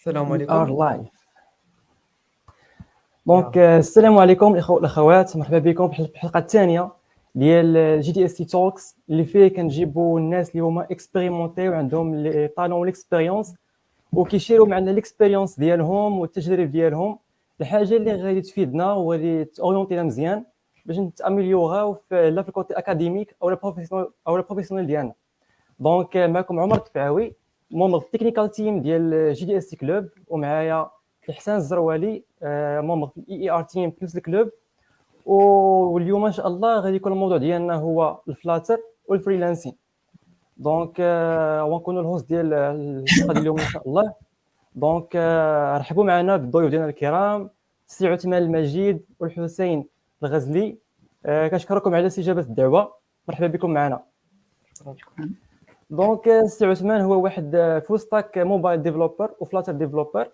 السلام We are عليكم. live. دونك السلام عليكم الاخوه والاخوات، مرحبا بكم في الحلقه الثانيه ديال جي تي اس تي توكس اللي فيه كنجيبوا الناس اللي هما اكسبيريمونتي وعندهم لي طالون والاكسبيريونس وكيشيروا معنا الاكسبيريونس ديالهم والتجارب ديالهم الحاجه اللي غادي تفيدنا وغادي تاورونتينا مزيان باش نتاميليوراو لا في الكوتي اكاديميك او البروفيسيونيل ديالنا. دونك معكم عمر التفعاوي ممبر في التكنيكال تيم ديال جي دي اس تي كلوب، ومعايا احسان الزروالي ممبر في الاي ار تيم بلس الكلوب. واليوم ان شاء الله غادي يكون الموضوع ديالنا هو الفلاتر والفريلانسين. دونك غنكون الهوست ديال الحلقه ديال اليوم ان شاء الله. دونك رحبوا معنا بالضيوف ديالنا الكرام السي عثمان المجيد والحسين الغزلي. كنشكركم على استجابه الدعوه، مرحبا بكم معنا. دونك السي عثمان هو واحد فول ستاك موبايل ديفلوبر وفلاتر ديفلوبر،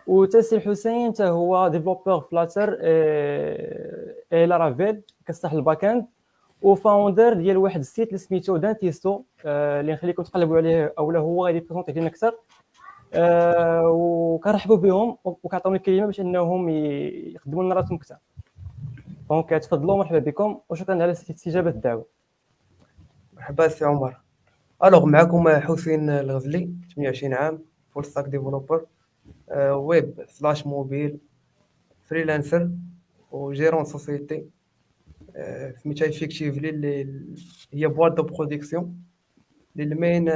وتاسي الحسين حتى هو ديفلوبر فلاتر اي لارافيل كيصلح الباك اند وفاوندر ديال واحد السيت اللي سميتو دانتيستو اللي نخليكم تقلبوا عليه اولا هو غادي يبريزونطي لنا اكثر. وكنرحبوا بهم وكنعطيهم الكلمه باش انهم يقدموا لنا راسهم اكثر. دونك تفضلوا، مرحبا بكم وشكرا على استجابه الدعوه. مرحبا سي عمر. الوغ معكم حسين الغزلي، 28 عام، فول ستاك ديفلوبر، ويب سلاش موبيل، فريلانسر وجيرون سوسيتي سميتها افيكتيفلي اللي هي بواد دو برودكسيون اللي المين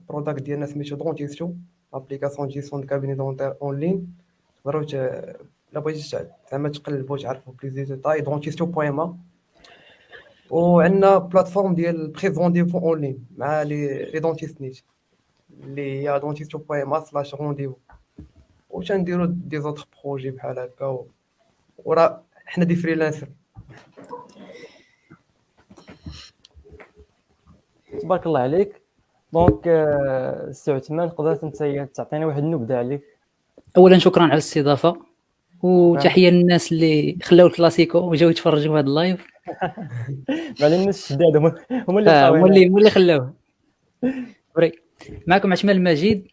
بروداكت ديالنا سميتو دونتيستو، ابليكاسيون جيستيون دو كابيني دونتير اون لين. تقدروا لا بغيتي زعما تقلبوا تعرفوا بليز دي ديتاي دونتيستو.ma. وعندنا بلاتفورم ديال بريز رونديفو اون لين مع لي دونتيست نيت اللي هي dentistry.ma/rendezvous. وتنديروا دي زوتر بروجي بحال هكا وراه حنا دي فريلانسر. تبارك الله عليك. دونك السي عثمان قدرت انت تعطينا واحد النبذه عليك؟ اولا شكرا على الاستضافه وتحيه للناس اللي خلاو الكلاسيكو وجاو يتفرجوا في هذا اللايف. مع الناس الشداد هما اللي بقاو هما اللي خلاوه. معكم عثمان المجيد،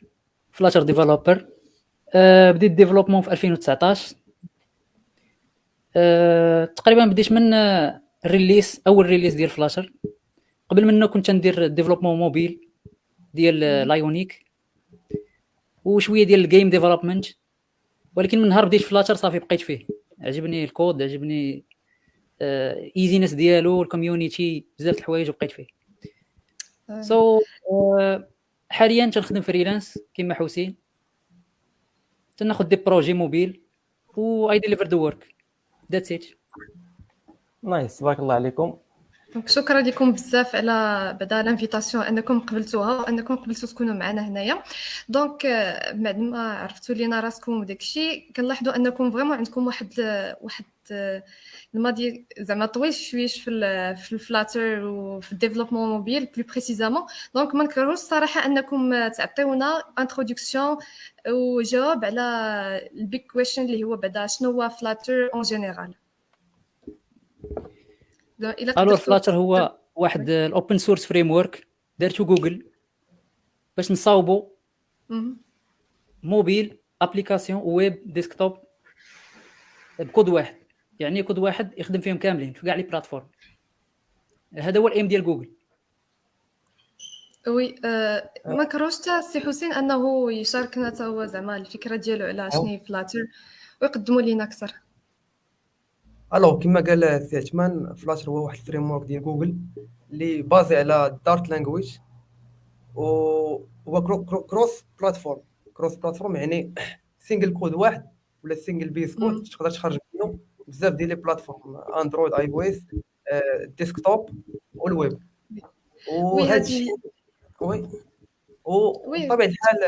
فلاتر ديفلوبر. بديت ديفلوبمون في 2019. تقريبا بديت من الريليس، اول ريليس ديال فلاتر. قبل منه كنت ندير ديفلوبمون موبيل ديال لايونيك وشويه ديال الجيم ديفلوبمنت، ولكن من نهار بديت فلاتر صافي بقيت فيه. عجبني الكود، عجبني ايزينس ديالو، الكوميونيتي، بزاف د الحوايج وبقيت فيه. حاليا تنخدم فريلانس كما حسين، تناخذ دي بروجي موبيل و اي ديليفر ذا ورك. ذاتس ات. نايس، تبارك الله عليكم. دونك شكرا لكم بزاف على بعدا الانفيتاسيون انكم قبلتوها وانكم قبلتوا تكونوا معنا هنايا. دونك بعد ما عرفتوا لينا راسكم وداكشي كنلاحظوا انكم فريمون عندكم واحد الماضي زعما طويل شويش في الفلاتر وفي الديفلوبمون موبيل بلو بريسيزامون. دونك ما نكرهوش الصراحه انكم تعطيونا انتروداكسيون وجواب على البيج كويشن اللي هو بعدا شنو هو فلاتر اون جينيرال. الو فلاتر هو واحد الاوبن سورس فريم ورك دارتو جوجل باش نصاوبوا موبيل ابليكاسيون ويب ديسكتوب بكود واحد، يعني كود واحد يخدم فيهم كاملين في كاع لي بلاتفورم. هذا هو الايم ديال جوجل. وي ما كروش تا سي حسين انه يشاركنا تا هو زعما الفكره ديالو على شنو هي فلاتر ويقدموا لينا اكثر. الوغ كما قال سي عثمان، فلاتر هو واحد الفريم ورك ديال جوجل اللي بازي على دارت لانجويج وهو كروس بلاتفورم يعني سينجل كود واحد ولا سينجل بيس كود تقدر تخرج منه بزاف ديال لي بلاتفورم، اندرويد، اي او اس، ديسكتوب والويب. وهذا الشيء وطبيعة الحال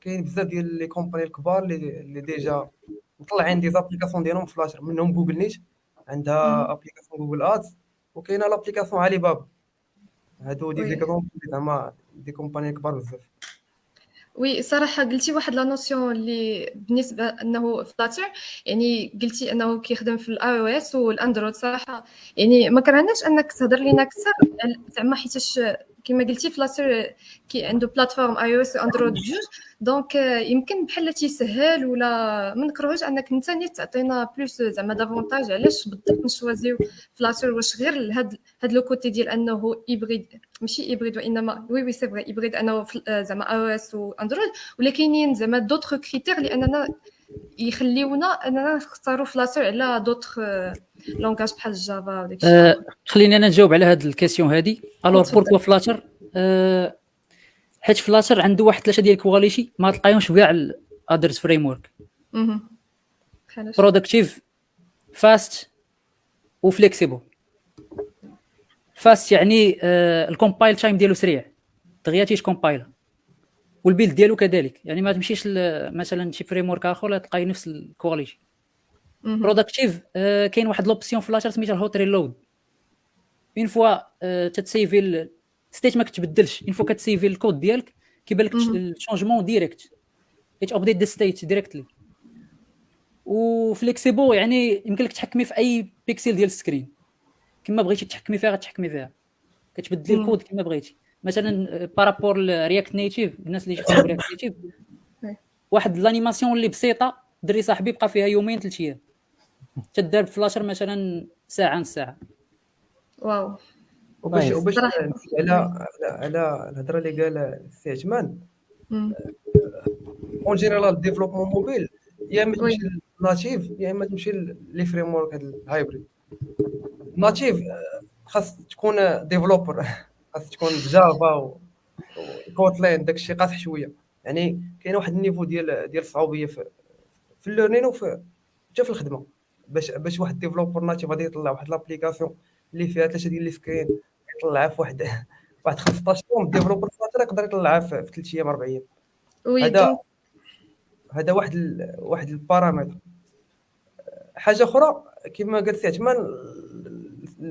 كاين بزاف ديال لي كومباني الكبار اللي ديجا مطلعين دي زابليكاسيون ديالهم في فلاتر، منهم جوجل نيت عندها ابليكاسيون جوجل ادز، وكاينه لابليكاسيون علي بابا. هادو دي زيكزامبل زعما دي كومباني كبار بزاف. وي صراحه قلتي واحد لا نوسيون اللي بالنسبه انه فلاتر يعني قلتي انه كيخدم في الاي او اس والاندرويد. صراحه يعني ما كرهناش انك تهضر لينا اكثر زعما حيتاش كما قلتي فلاتر كي عنده بلاتفورم اي او اس واندرويد بجوج، دونك يمكن بحال تيسهل ولا ما نكرهوش انك انت نيت تعطينا بلوس زعما دافونتاج علاش بالضبط نشوازيو فلاتر، واش غير هاد لو كوتي ديال انه هيبريد ماشي هيبريد وانما وي سي فري هيبريد انه زعما اي او اس واندرويد، ولا كاينين زعما دوطخ كريتير لاننا يخليونا اننا نختاروا فلاتر على دوطخ لونغاج بحال الجافا وداك الشيء. خليني انا نجاوب على هاد الكيسيون هادي. الوغ بوركوا فلاتر؟ حيت فلاتر عنده واحد 3 ديال الكواليتي ما تلقايهمش في كاع الادرز فريم ورك. بحالاش برودكتيف، فاست وفليكسيبل. فاست يعني الكومبايل تايم ديالو سريع دغيا تيكومبايل، والبيلد ديالو كذلك، يعني ما تمشيش مثلا شي فريم ورك اخر تلقاي نفس الكواليتي. برودكتيف كاين واحد لوبسيون فلاتر سميتها الهوت ريلود. اون فوا تتسيفي الستيت ما كتبدلش، اون فوا كتسيفي الكود ديالك كيبان لك الشونجمون ديريكت، ات ابديت ذا ستيت ديريكتلي. وفليكسيبل يعني يمكن لك تحكمي في اي بيكسل ديال السكرين كما بغيتي تحكمي فيها، غتحكمي فيها، كتبدلي الكود كما بغيتي. مثلا بارابور رياكت نيتيف، الناس اللي يخدموا برياكت نيتيف واحد الانيماسيون اللي بسيطه دري صاحبي بقى فيها يومين 3 ايام، تدار بفلاشر مثلا ساعه نص ساعه. واو. وباش على الهضره اللي قال السي عثمان، اون جينيرال ديفلوبمون موبيل يا اما تمشي للناتيف يا اما تمشي لي فريم ورك هاد الهايبريد. ناتيف خاص تكون ديفلوبر، خاص تكون جافا وكوتلين داكشي قاصح شويه، يعني كاين واحد النيفو ديال الصعوبيه في الليرنين وفي حتى في الخدمه. باش واحد ديفلوبر ناتيف غادي يطلع واحد لابليكاسيون اللي فيها 3 ديال لي سكرين يطلعها في واحد 15 يوم، ديفلوبر فاتر يقدر يطلعها في 3 ايام 4 ايام. هذا واحد البارامتر. حاجه اخرى كما قال سي عثمان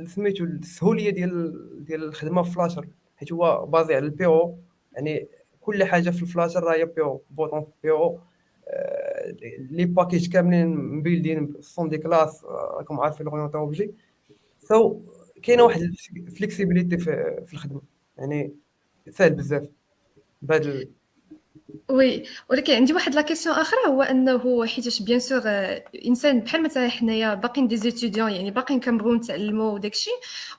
سميتو السهوليه ديال الخدمه في فلاشر، حيت هو بازي على البي او، يعني كل حاجه في الفلاشر راهي بي او، بوطون بي او، لي باكيج كاملين مبيلدين سون دي كلاس، راكم عارفين الاورينتاسيون اوبجي. سو كاينه واحد الفليكسيبيليتي في الخدمه، يعني سهل بزاف بهذا. وي، ولكن عندي واحد لا كيسيون اخرى، هو انه حيتاش بيان سور انسان بحال مثلا حنايا باقيين دي زيتيديون، يعني باقيين كنبغيو نتعلموا وداكشي،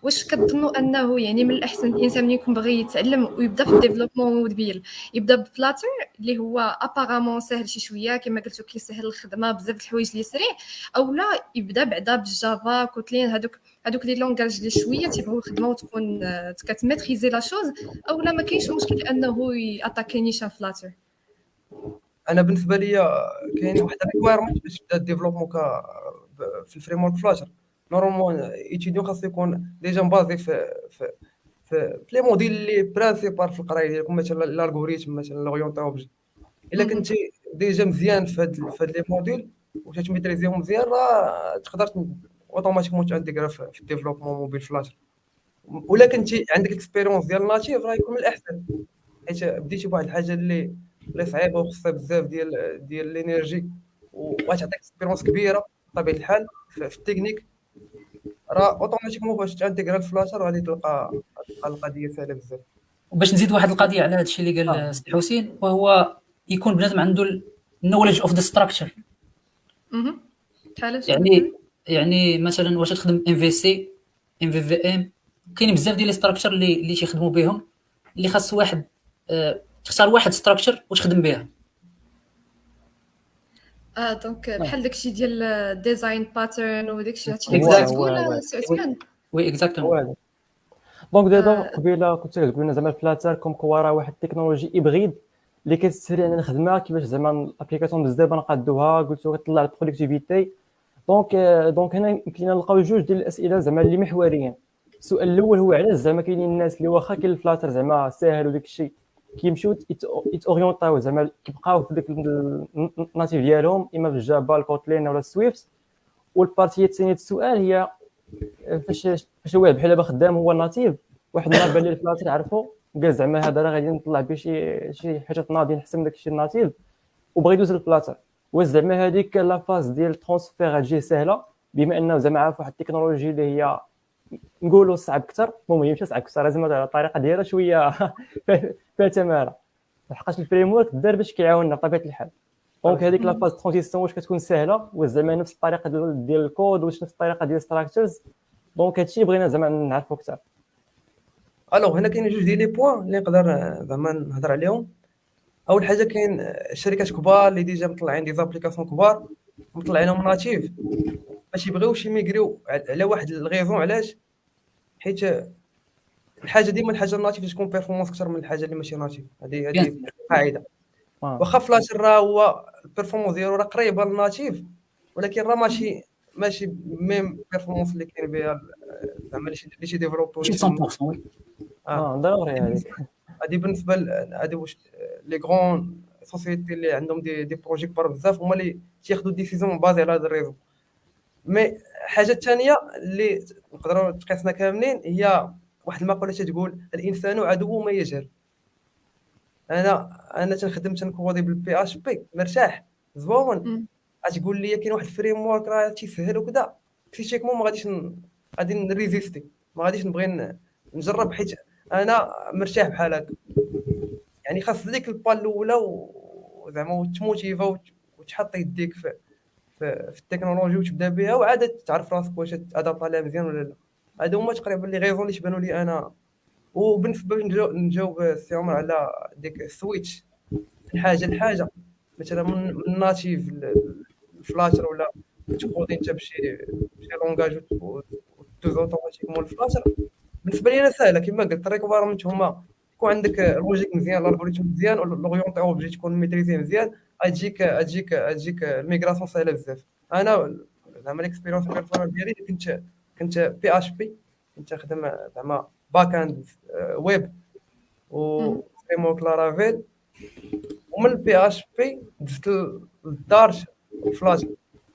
واش كتظنوا انه يعني من الاحسن الانسان ملي يكون بغي يتعلم ويبدا في الديفلوبمون موبيل يبدا بفلاتر اللي هو ابارامون ساهل شي شويه كما قلتو كيسهل الخدمه بزاف د الحوايج اللي سريع، اولا يبدا بعدا بالجافا كوتلين هذوك لي لونغاج اللي شويه تيبغيو الخدمه وتكون كتميتريزي لا شوز، اولا ما كاينش مشكل انه ياتاكي نيشان فلاتر. انا بالنسبه لي كاين واحد الريكويرمنت باش تبدا ديفلوبمون في الفريم ورك فلاشر. نورمالمون ايتيديون خاصو يكون ديجا مبازي في لي موديل اللي برانسيبال في القرايه ديالكم، مثلا الالغوريثم، مثلا لورينتاسيون اوبجي. الا كنتي ديجا مزيان في هاد لي موديل وتميتريزيهم مزيان، راه تقدر اوتوماتيكمون تانتيغرا في الديفلوبمون موبيل فلاشر. ولا كنتي عندك اكسبيريونس ديال ناتيف راه يكون من الاحسن، حيت بديتي بواحد الحاجه اللي صعيبه وخصها بزاف ديال الانرجي وغتعطيك اكسبيريونس كبيره بطبيعه الحال في التكنيك، راه اوتوماتيكمون باش تانتيغرا الفلاشر غادي تلقى القضيه سهله بزاف. وباش نزيد واحد القضيه على هذا الشيء اللي قال سي حسين، وهو يكون بنادم عنده النوليدج اوف ذا ستراكشر. يعني مثلا واش تخدم ام في سي، ام في ام، كاين بزاف ديال لي ستراكشر اللي تيخدموا بهم، اللي خاص واحد تختار واحد ستراكشر وتخدم بها. دونك بحال داكشي ديال ديزاين باترن وداكشي هادشي اللي اللي تقول سي عثمان. وي اكزاكتومون. دونك دابا قبيله كنت كتقول لنا زعما الفلاتر كوم كوا راه واحد التكنولوجي ابغيد اللي كتسهل علينا الخدمه، كيفاش زعما الابليكاسيون بزاف نقادوها، قلتو كتطلع البرودكتيفيتي. دونك هنا يمكن نلقاو جوج ديال الاسئله زعما اللي محوريين. السؤال الاول هو علاش زعما كاينين الناس اللي واخا كاين الفلاتر زعما ساهل وداك الشيء كيمشيو يتورينطاو زعما كيبقاو في داك الناتيف ديالهم، اما في الجافا الكوتلين ولا السويفت. والبارتيه الثانيه السؤال هي فاش واحد بحال دابا خدام هو الناتيف، واحد النهار بان ليه الفلاتر عرفو قال زعما هذا راه غادي نطلع به شي حاجه ناضي نحسن داك الشيء الناتيف وبغى يدوز للفلاتر. واش زعما هذيك لا فاز ديال الترانسفير غتجي سهله بما انه زعما عارف واحد التكنولوجي اللي هي نقولوا صعب اكثر، المهم ماشي صعب اكثر، لازم على الطريقه ديالها شويه فيها تماره، لحقاش الفريم ورك دار باش كيعاوننا بطبيعه الحال. دونك هذيك لا فاز ترانزيسيون واش كتكون سهله، واش زعما نفس الطريقه ديال الكود، واش نفس الطريقه ديال ستراكشرز. دونك هادشي بغينا زعما نعرفوا اكثر. الوغ هنا كاين جوج ديال لي بوين اللي نقدر زعما نهضر عليهم. اول حاجه كاين الشركات كبار اللي ديجا مطلعين دي زابليكاسيون كبار مطلعينهم ناتيف، باش يبغيوش يميغريو على واحد الغيزون. علاش؟ حيت الحاجه ديما الحاجه الناتيف تكون بيرفورمانس اكثر من الحاجه اللي ماشي ناتيف. هذه قاعده. واخا فلاشر راه هو البيرفورمانس ديالو راه قريبه للناتيف، ولكن راه ماشي ميم بيرفورمانس اللي كاين بها زعما اللي شي ديفلوبور. ماشي 100% وي. ضروري هذيك. هذه بالنسبه هذه واش لي غران سوسيتي اللي عندهم دي بروجي كبار بزاف هما اللي تياخذوا ديسيزيون بازي على هذا الريزو. مي الحاجه الثانيه اللي نقدروا تقيسنا كاملين هي واحد المقوله تقول الانسان عدو ما يجهل. انا تنكودي بالبي اش بي مرتاح زوون. غتقول لي كاين واحد الفريم ورك راه تيسهل وكذا، فيشيكمون ما غادي نريزيستي، ما غاديش نبغي نجرب، حيت انا مرتاح بحال هكا. يعني خاص ديك البال الاولى وزعما تموتيفا وتحط يديك في التكنولوجي وتبدا بها، وعاد تعرف راسك واش تادابط عليها مزيان ولا لا. هادو هما تقريبا لي غيزون اللي تبانوا لي انا. وبالنسبه نجاوب السي عمر على ديك السويتش من حاجه لحاجه، مثلا من ناتيف الفلاتر، ولا تكودي انت بشي لونغاج وتدوز اوتوماتيكمون الفلاتر. بالنسبه لي انا سهله كما قلت. الريكويرمنت هما يكون عندك لوجيك مزيان، الالغوريثم مزيان، لوريونتي اوبجي تكون ميتريزي مزيان، تجيك الميغراسيون سهله بزاف. انا زعما ليكسبيريونس بيرسونال ديالي كنت بي اش بي، كنت خدام زعما باك اند ويب و فريم ورك لارافيل، ومن بي اش بي دزت للدارت فلاش،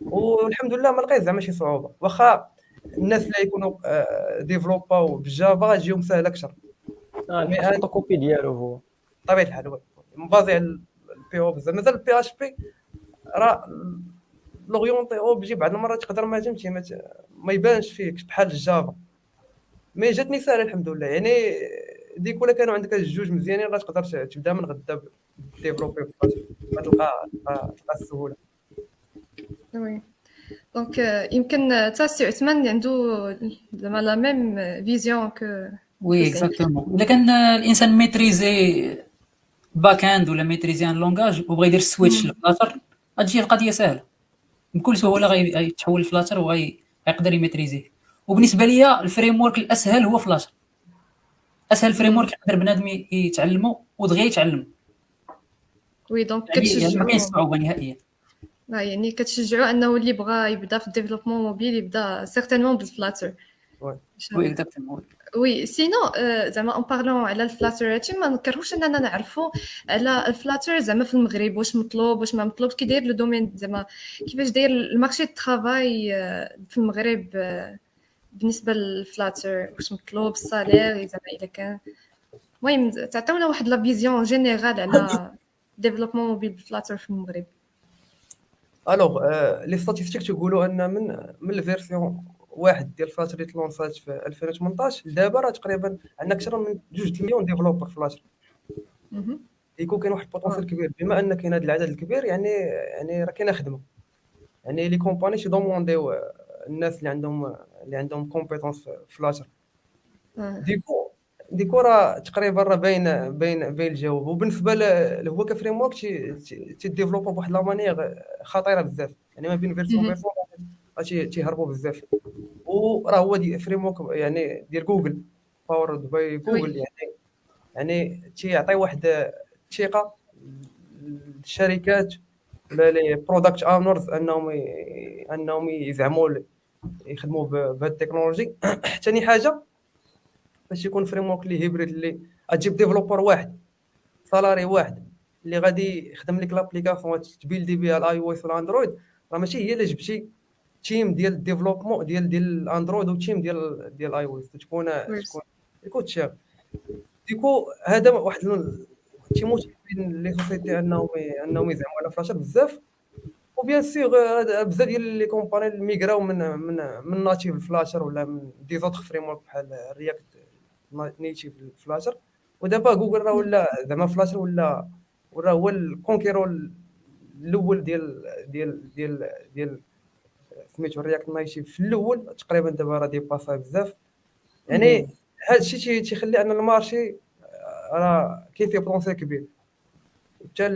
والحمد لله ما لقيت زعما شي صعوبه. واخا الناس اللي يكونوا ديفلوباو بالجافا غتجيهم سهله اكثر. الفوتوكوبي ديالو هو طبيعه الحال مبازي على البي او بزاف. مازال البي اش بي راه لوريونتي اوبجي بعض المرات تقدر ما يبانش فيك بحال الجافا، مي جاتني سهله الحمد لله. يعني ديك ولا كانوا عندك الجوج مزيانين راه تقدر تبدا من غدا ديفلوبي تلقى السهوله. وي دونك يمكن حتى السي عثمان عنده زعما لا ميم فيزيون كو وي اكزاكتومون. الا كان الانسان ميتريزي باك اند ولا ميتريزي ان لونغاج وبغى يدير سويتش للفلاتر، غتجي القضيه سهله بكل سهوله. غيتحول الفلاتر وغيقدر يميتريزيه. وبالنسبه ليا الفريم ورك الاسهل هو فلاتر. اسهل فريم ورك يقدر بنادم يتعلمه ودغيا يتعلم. وي دونك يعني ما كاينش صعوبه نهائيا. يعني كتشجعوا انه اللي بغى يبدا في الديفلوبمون موبيل يبدا سيغتينمون بالفلاتر. وي اكزاكتومون. وي سينو زعما اون بارلون على الفلاتر هادشي ما نكرهوش اننا نعرفوا على الفلاتر زعما في المغرب واش مطلوب واش ما مطلوب، كي داير لو دومين زعما كيفاش داير المارشي الترافاي في المغرب بالنسبه للفلاتر، واش مطلوب الصالير زعما الا كان. المهم تعطيونا واحد لا فيزيون جينيرال على ديفلوبمون موبيل بالفلاتر في المغرب. الوغ لي ستاتيستيك تيقولوا ان من الفيرسيون واحد ديال فلاتر اللي تلونسات في 2018 لدابا راه تقريبا عندنا اكثر من 2 مليون ديفلوبر فلاتر. يكون كاين واحد البوتونسيال كبير. بما ان كاين هذا العدد الكبير يعني راه كاينه خدمه. يعني لي كومباني يدومونديو الناس اللي عندهم كومبيتونس في فلاتر. ديكو راه تقريبا راه باين الجواب. وبالنسبه هو كفريم ورك تيديفلوبا بواحد لا مانيير خطيره بزاف. يعني ما بين فيرسيون تيهربوا بزاف. وراه هو دي فريم ورك يعني ديال جوجل، باورد باي جوجل. يعني تيعطي واحد الثقه للشركات ولا لي برودكت اونرز انهم يزعموا يخدموا بهذه التكنولوجي. ثاني حاجه باش يكون فريم ورك اللي هيبريد، اللي تجيب ديفلوبر واحد سالاري واحد اللي غادي يخدم لك لابليكاسيون تبيلدي بها الاي او اس والاندرويد. راه ماشي هي اللي جبتي تيم ديال الديفلوبمون ديال الاندرويد وتيم ديال اي او اس تكون تشاف. ديكو هذا واحد تيموت بين لي سوسيتي انهم يزعموا على فلاشر بزاف. وبيان سيغ بزاف ديال لي كومباني ميغراو من ناتيف فلاشر ولا من دي زوتر فريم ورك بحال رياكت نيتيف فلاشر. ودابا جوجل راه ولا زعما فلاشر ولا هو الكونكيرو الاول ديال سميتو رياكت نايتيف في الاول تقريبا. دابا راه ديباسا بزاف يعني. هذا الشيء تيخلي ان المارشي راه كاين فيه بونسي كبير، حتى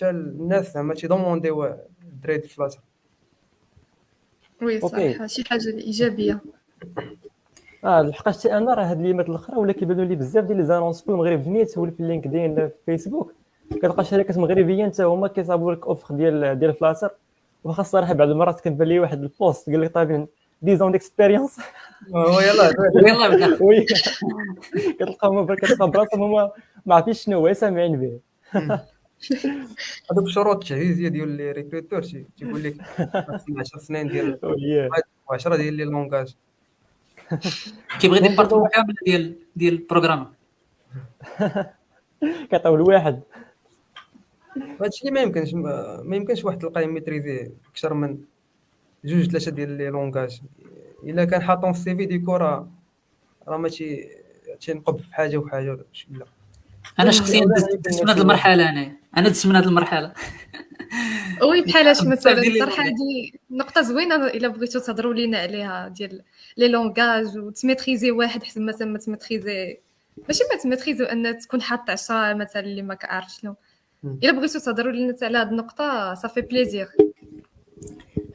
الناس زعما تيدومونديو الدراري ديال فلاشر. وي اوكي. صراحه شي حاجه ايجابيه. لحقاش انا راه هاد الايامات الاخرى ولا كيبانوا لي بزاف ديال لي زانونس في المغرب نيت ولا في اللينكدين ولا في فيسبوك، كتلقى شركات مغربيه حتى هما كيصاوبوا لك اوفر ديال فلاتر. واخا الصراحه بعض المرات كنبان لي واحد البوست قال لك طالبين 10 ديكسبيريونس. هو يلاه يلا بدا. وي كتلقى براسهم هما ما عارفينش شنو هو سامعين به. هذوك الشروط التعزيزيه ديال لي ريكروتور تيقول لك خاصك 10 سنين ديال وي 10 ديال لي لونغاج. كيبغي دونك ديبارتمون دابا كامل ديال البروغرام. كيعطيو الواحد. هادشي اللي ما يمكنش واحد تلقاه ميتريزي اكثر من 2-3 ديال لي لونغاج. الا كان حاطهم في السي في ديكو راه ما تينقب في حاجه وحاجه ولا شي لا. انا من شخصيا الاولى دزت يكون من هذه شي واحد. المرحله. انا دزت من هذه المرحله. وي بحالاش بزاف مثلا ديال لي صراحه لونغاج. هذه نقطه زوينه الا بغيتو تهضروا لينا عليها، ديال لي لونغاج وتميتريزي واحد حسب مثلا ما تميتريزي، ماشي ما تميتريزي ان تكون حاط 10 مثلا اللي ما كعرف شنو. الا بغيتو تهضروا لينا على هذه النقطه صافي بليزير.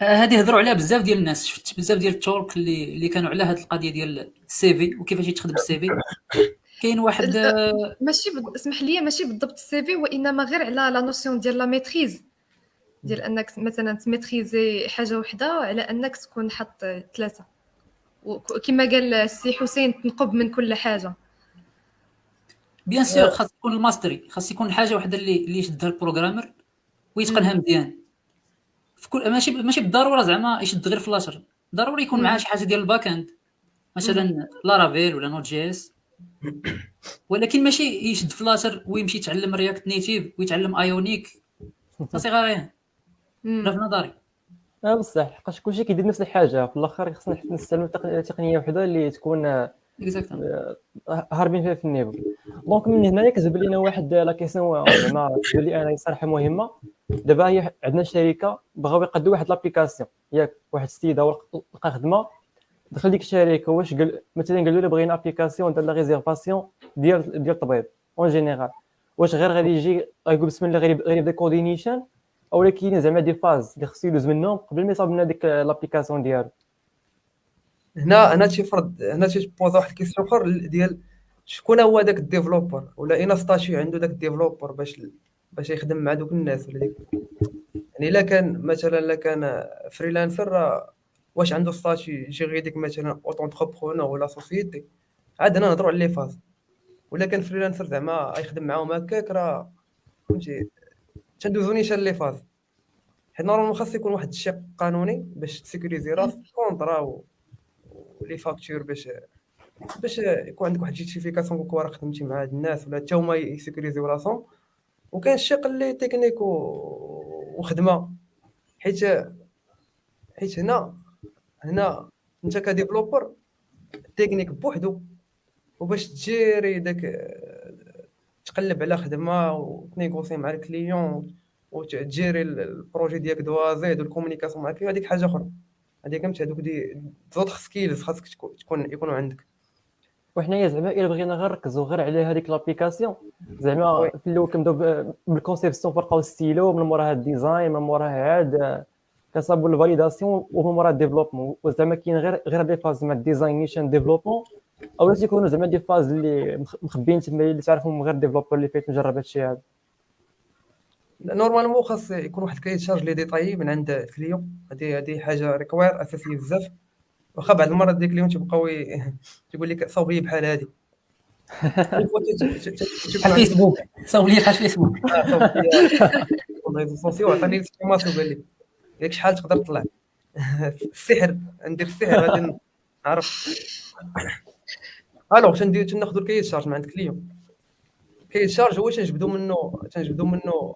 هذه هضروا عليها بزاف ديال الناس. شفت بزاف ديال التورك اللي كانوا على هذه القضيه ديال السي في وكيفاش يتخدم السي في. كاين واحد ماشي اسمح لي، ماشي بالضبط السي في، وانما غير على لا نوسيون ديال لا ميتريز، ديال انك مثلا تميتريزي حاجه وحده على انك تكون حط 3. وكما قال السي حسين تنقب من كل حاجه. بيان سور خاص يكون الماستري، خاص يكون حاجه وحده اللي يشدها البروغرامر ويتقنها مزيان. في كل ماشي بالضروره زعما يشد غير فلاشر، ضروري يكون معاه شي حاجه ديال الباك اند مثلا لارافيل ولا نوت جي اس. ولكن ماشي يشد فلاشر ويمشي يتعلم رياكت نيتيف ويتعلم ايونيك. صافي غير لا في نظري. بصح حقاش كلشي كيدير نفس الحاجه في الاخر خصنا نستعملوا تقنيه وحده اللي تكون اكزاكتومون. هاربين فيها في النيفو. دونك من هنايا كتجبد لينا واحد لا كيسيون زعما تقول لي انا صراحه مهمه. دابا هي عندنا شركه بغاو يقدوا واحد لابليكاسيون، ياك واحد السيده لقى خدمه دخل ديك الشركه. واش قال مثلا قالوا له بغينا ابليكاسيون ديال لا ريزيرفاسيون ديال الطبيب اون جينيرال، واش غير غادي يجي يقول بسم الله غير يبدا كوردينيشن، اولا كاينين زعما دي فاز اللي خصو يدوز منهم قبل ما يصاوب لنا ديك لابليكاسيون ديالو. هنا تيفرض، هنا تيبوز واحد الكيسيون اخر ديال شكون هو داك الديفلوبر، ولا اين ستاشيو عنده داك الديفلوبر باش يخدم مع دوك الناس ولا ديك. يعني الا كان مثلا الا كان فريلانسر واش عنده ستاشيو يجي غير ديك مثلا اوتونتربرونور ولا سوسيتي، عاد هنا نهضروا على لي فاز. ولا كان فريلانسر زعما يخدم معاهم هكاك راه فهمتي تندوزو نيشان لي فاز. حيت نورمالمون خاص يكون واحد الشق قانوني باش تسيكوريزي راسك كونطرا ولي فاكتور باش يكون عندك واحد جيستيفيكاسيون كون راه خدمتي مع هاد الناس ولا حتى هما يسيكوريزيو راسهم. وكاين الشق اللي تكنيك وخدمه، حيت هنا انت كديفلوبر تكنيك بوحدو، وباش تجيري داك تقلب على خدمه وتنيغوسي مع الكليون وتجيري البروجي ديالك دو زيد والكومونيكاسيون مع الكليون، هذيك حاجه اخرى. هذيك فهمتي هذوك دي زوط سكيلز خاصك يكونوا عندك. وحنايا زعما الا بغينا غير نركزوا غير على هذيك لابليكاسيون زعما وي. في الاول كنبداو بالكونسيبسيون فرقاو ستيلو، من موراها الديزاين، من موراها عاد كنصاوبوا الفاليداسيون، ومن موراها الديفلوبمون. وزعما كاين غير دي فاز زعما الديزاين نيشان ديفلوبمون، اولا تيكونوا زعما دي فاز اللي مخبيين تما اللي تعرفهم غير ديفلوبر اللي فايت مجرب هادشي هذا. نورمالمون خاص يكون واحد كاين شارج لي ديتاي من عند الكليون. هذه حاجه ريكوير اساسيه بزاف. واخا بعض المرات ديك الكليون تيبقاو تيقول لك صاوب لي بحال هذه بحال فيسبوك صاوب لي بحال فيسبوك. صاوب لي ريزو سوسيو عطاني السيماسيو قال لي ياك شحال تقدر تطلع السحر ندير السحر غادي نعرف. الوغ تناخذوا الكاين شارج من عند الكليون. كيتشارج هو تنجبدوا منه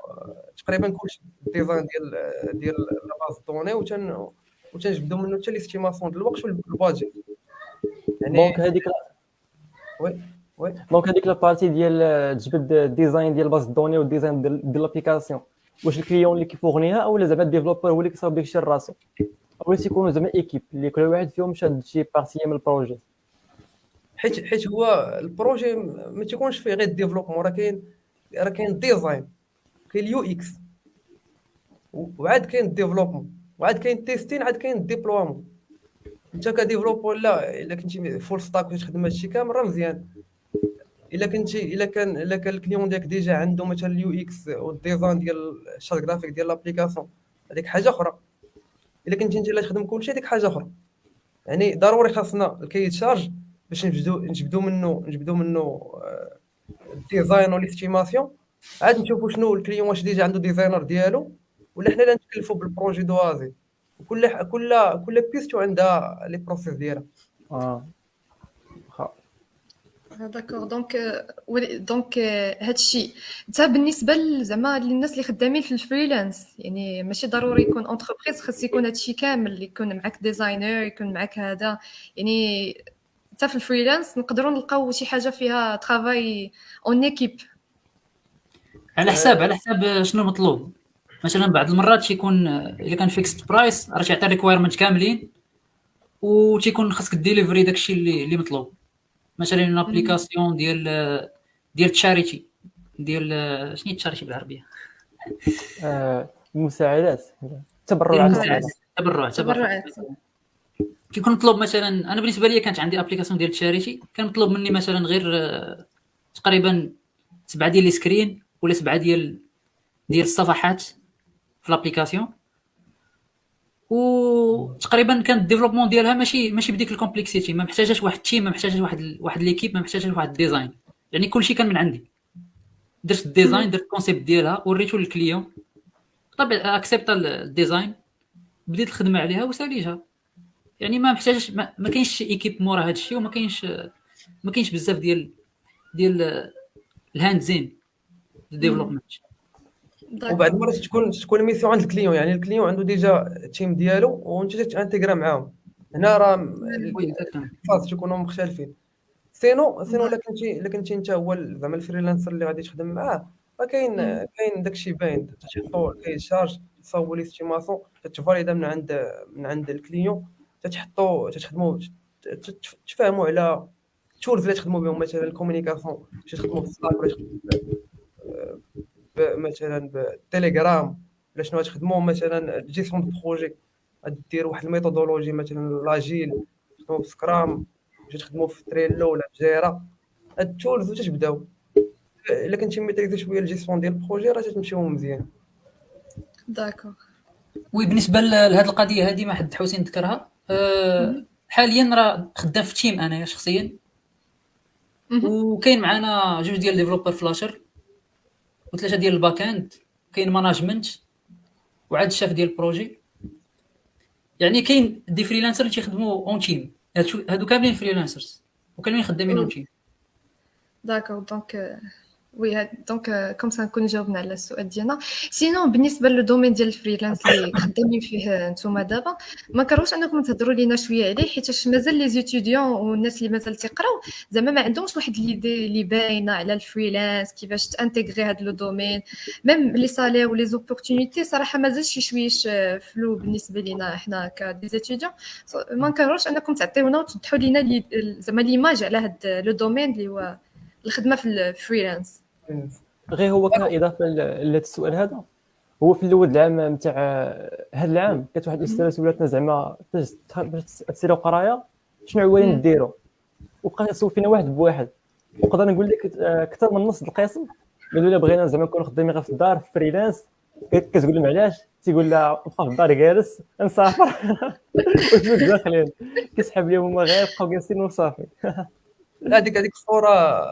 تقريبا كلشي الديزاين ديال لا باز دوني وتنجبدوا منه حتى ليستيماسيون ديال الوقت والبادجيت يعني. دونك هذيك وي وي دونك هذيك لابارتي ديال تجبد الديزاين ديال باز دوني والديزاين ديال لابليكاسيون، واش الكليون اللي كيفورنيها اولا زعما الديفلوبر هو اللي كيصاوب داكشي لراسو، اولا تيكونوا زعما ايكيب اللي كل واحد فيهم شاد شي بارتي من البروجي؟ حيت هو البروجي ما تيكونش فيه غير الديفلوبمون، راه كاين الديزاين، كاين اليو اكس، وعاد كاين الديفلوبمون، وعاد كاين التيستين، عاد كاين الديبلوامون. انت كديفلوبر الا كنتي فول ستاك وتخدم هادشي كامل راه مزيان. الا كان الكليون ديالك ديجا عنده مثلا اليو اكس والديزاين ديال الشارت جرافيك ديال لابليكاسيون، هذيك حاجه اخرى. الا كنتي انت اللي تخدم كلشي هذيك حاجه اخرى. يعني ضروري خاصنا الكيتشارج باش نجبدوا منه الديزاين والاستيماسيون، عاد نشوفوا شنو الكليون واش ديجا عنده ديزاينر ديالو ولا حنا اللي نتكلفوا بالبروجي دوازي. كل بيستو عندها لي بروسيس ديالها. واخا داكوغ دونك هادشي حتى بالنسبه زعما للناس اللي خدامين في الفريلانس، يعني ماشي ضروري يكون انتربريز، خاص يكون هادشي كامل، يكون معاك ديزاينر، يكون معاك هذا. يعني حتى في الفريلانس نقدروا نلقاو شي حاجه فيها ترافاي اون ايكيب. على حساب شنو مطلوب. مثلا بعض المرات يكون الا كان فيكست برايس راه تيعطي ريكوايرمنت كاملين وتيكون خاصك ديليفري داكشي اللي مطلوب. مثلا ابليكاسيون ديال تشاريتي، ديال شنو تشاريتي بالعربيه؟ المساعدات، ديال تبرعات. المساعدات، تبرعات. كيكون مطلوب. مثلا انا بالنسبه لي كانت عندي ابليكاسيون ديال تشاريتي، كان مطلوب مني مثلا غير تقريبا 7 ديال لي سكرين ولا 7 ديال الصفحات في لابليكاسيون، وتقريبا كان الديفلوبمون ديالها ماشي بديك الكومبلكسيتي، ما محتاجاش واحد التيم، ما محتاجاش واحد ليكيب، ما محتاجاش واحد الديزاين. يعني كلشي كان من عندي. درت الديزاين، درت الكونسيبت ديالها، وريتو للكليون، طبعا اكسبتا الديزاين، بديت الخدمه عليها وساليتها. يعني ما محتاجش، ما كاينش ايكيب مورا هذا الشيء، وما كاينش بزاف ديال الهاند زين الديفلوبمنت. وبعد المرات تكون الميسيون عند الكليون، يعني الكليون عنده ديجا التيم ديالو وانت تانتيغرا معاهم. هنا راه الفاز تكونوا مختلفين. سينو الا كنتي انت هو زعما الفريلانسر اللي غادي تخدم معاه، راه كاين داكشي باين، تحطوا كيشارج، تصاوبوا ليستيماسيون، تفاليدا من عند الكليون، تخدموا تفاهموا على التولز اللي تخدموا بهم، مثلا الكومونيكاسيون باش تخدموا في سلاك، ولا مثلا بالتليجرام، ولا شنو تخدموا مثلا الجيستيون دو بروجي، غادي دير واحد الميثودولوجي مثلا لاجيل، تخدموا بسكرام، باش تخدموا في تريلو ولا جيرا. هاد التولز وتتبداو. الا كنتي ميتريزي شويه الجيستيون ديال البروجي راه تمشيو مزيان. داكوغ. وبالنسبه لهذه القضيه هذه ما حد حسين ذكرها، حاليا راه خدام في تيم انايا شخصيا، وكاين معنا 2 ديال ديفلوبر فلاشر و3 ديال الباك اند، كاين ماناجمنت وعاد الشاف ديال البروجي. يعني كاين دي فريلانسر اللي تيخدموا اون تيم، هادو كاملين فريلانسرز وكاملين خدامين اون تيم. داكوغ دونك وي دونك كوم سا نكون جاوبنا على السؤال ديالنا. سينون بالنسبه للدومين ديال الفريلانس اللي خدامين فيه نتوما دابا، ما كروش انكم تهضروا لينا شويه عليه، حيت مازال لي زيتيديون والناس اللي مازال تيقراو زعما ما عندهمش واحد ليدي اللي باينه على الفريلانس، كيفاش تانتيغري هذا لو دومين. ميم لي سالير ولي زوبورتونيتي صراحه مازال شويش فلو بالنسبه لينا حنا كدي زيتيديون. ما كروش انكم تعطيونا وتوضحوا لينا زعما ليماج على هذا لو دومين اللي هو الخدمه في الفريلانس. غير هو كاضافه لهذا السؤال هذا، هو في الاول العام نتاع هذا العام كانت واحد الاستاذه سولاتنا زعما باش تسيروا قرايه شنو عوالين نديروا، وبقى يسول فينا واحد بواحد. نقدر نقول لك اكثر من نص القسم قالوا لي بغينا زعما نكونوا خدامين غير في الدار في فريلانس. كتقول لهم علاش؟ تيقول لها نبقى في الدار جالس نسافر وجوج داخلين كيسحب لهم هما غير بقاو جالسين وصافي. لا هذيك الصوره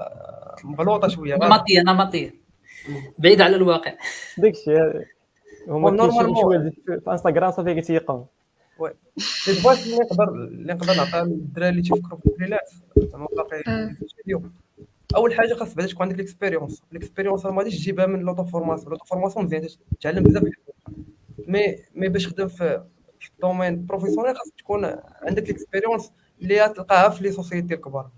مغلوطه شويه، نمطيه بعيد على الواقع. داكشي هما نورمالمون شويه في انستغرام صافي كيتيقوا. وي الباش اللي نقدر نعطيها للدراري اللي تيفكروا في الفريلانس زعما باقي فيديو. اول حاجه خاص بعدا تكون عندك الاكسبيريونس ما غاديش تجيبها من لوطو فورماسيون مزيان تتعلم بزاف مي باش تخدم في الدومين بروفيسيونيل خاص تكون عندك الاكسبيريونس اللي تلقاها في لي سوسيتي الكبار.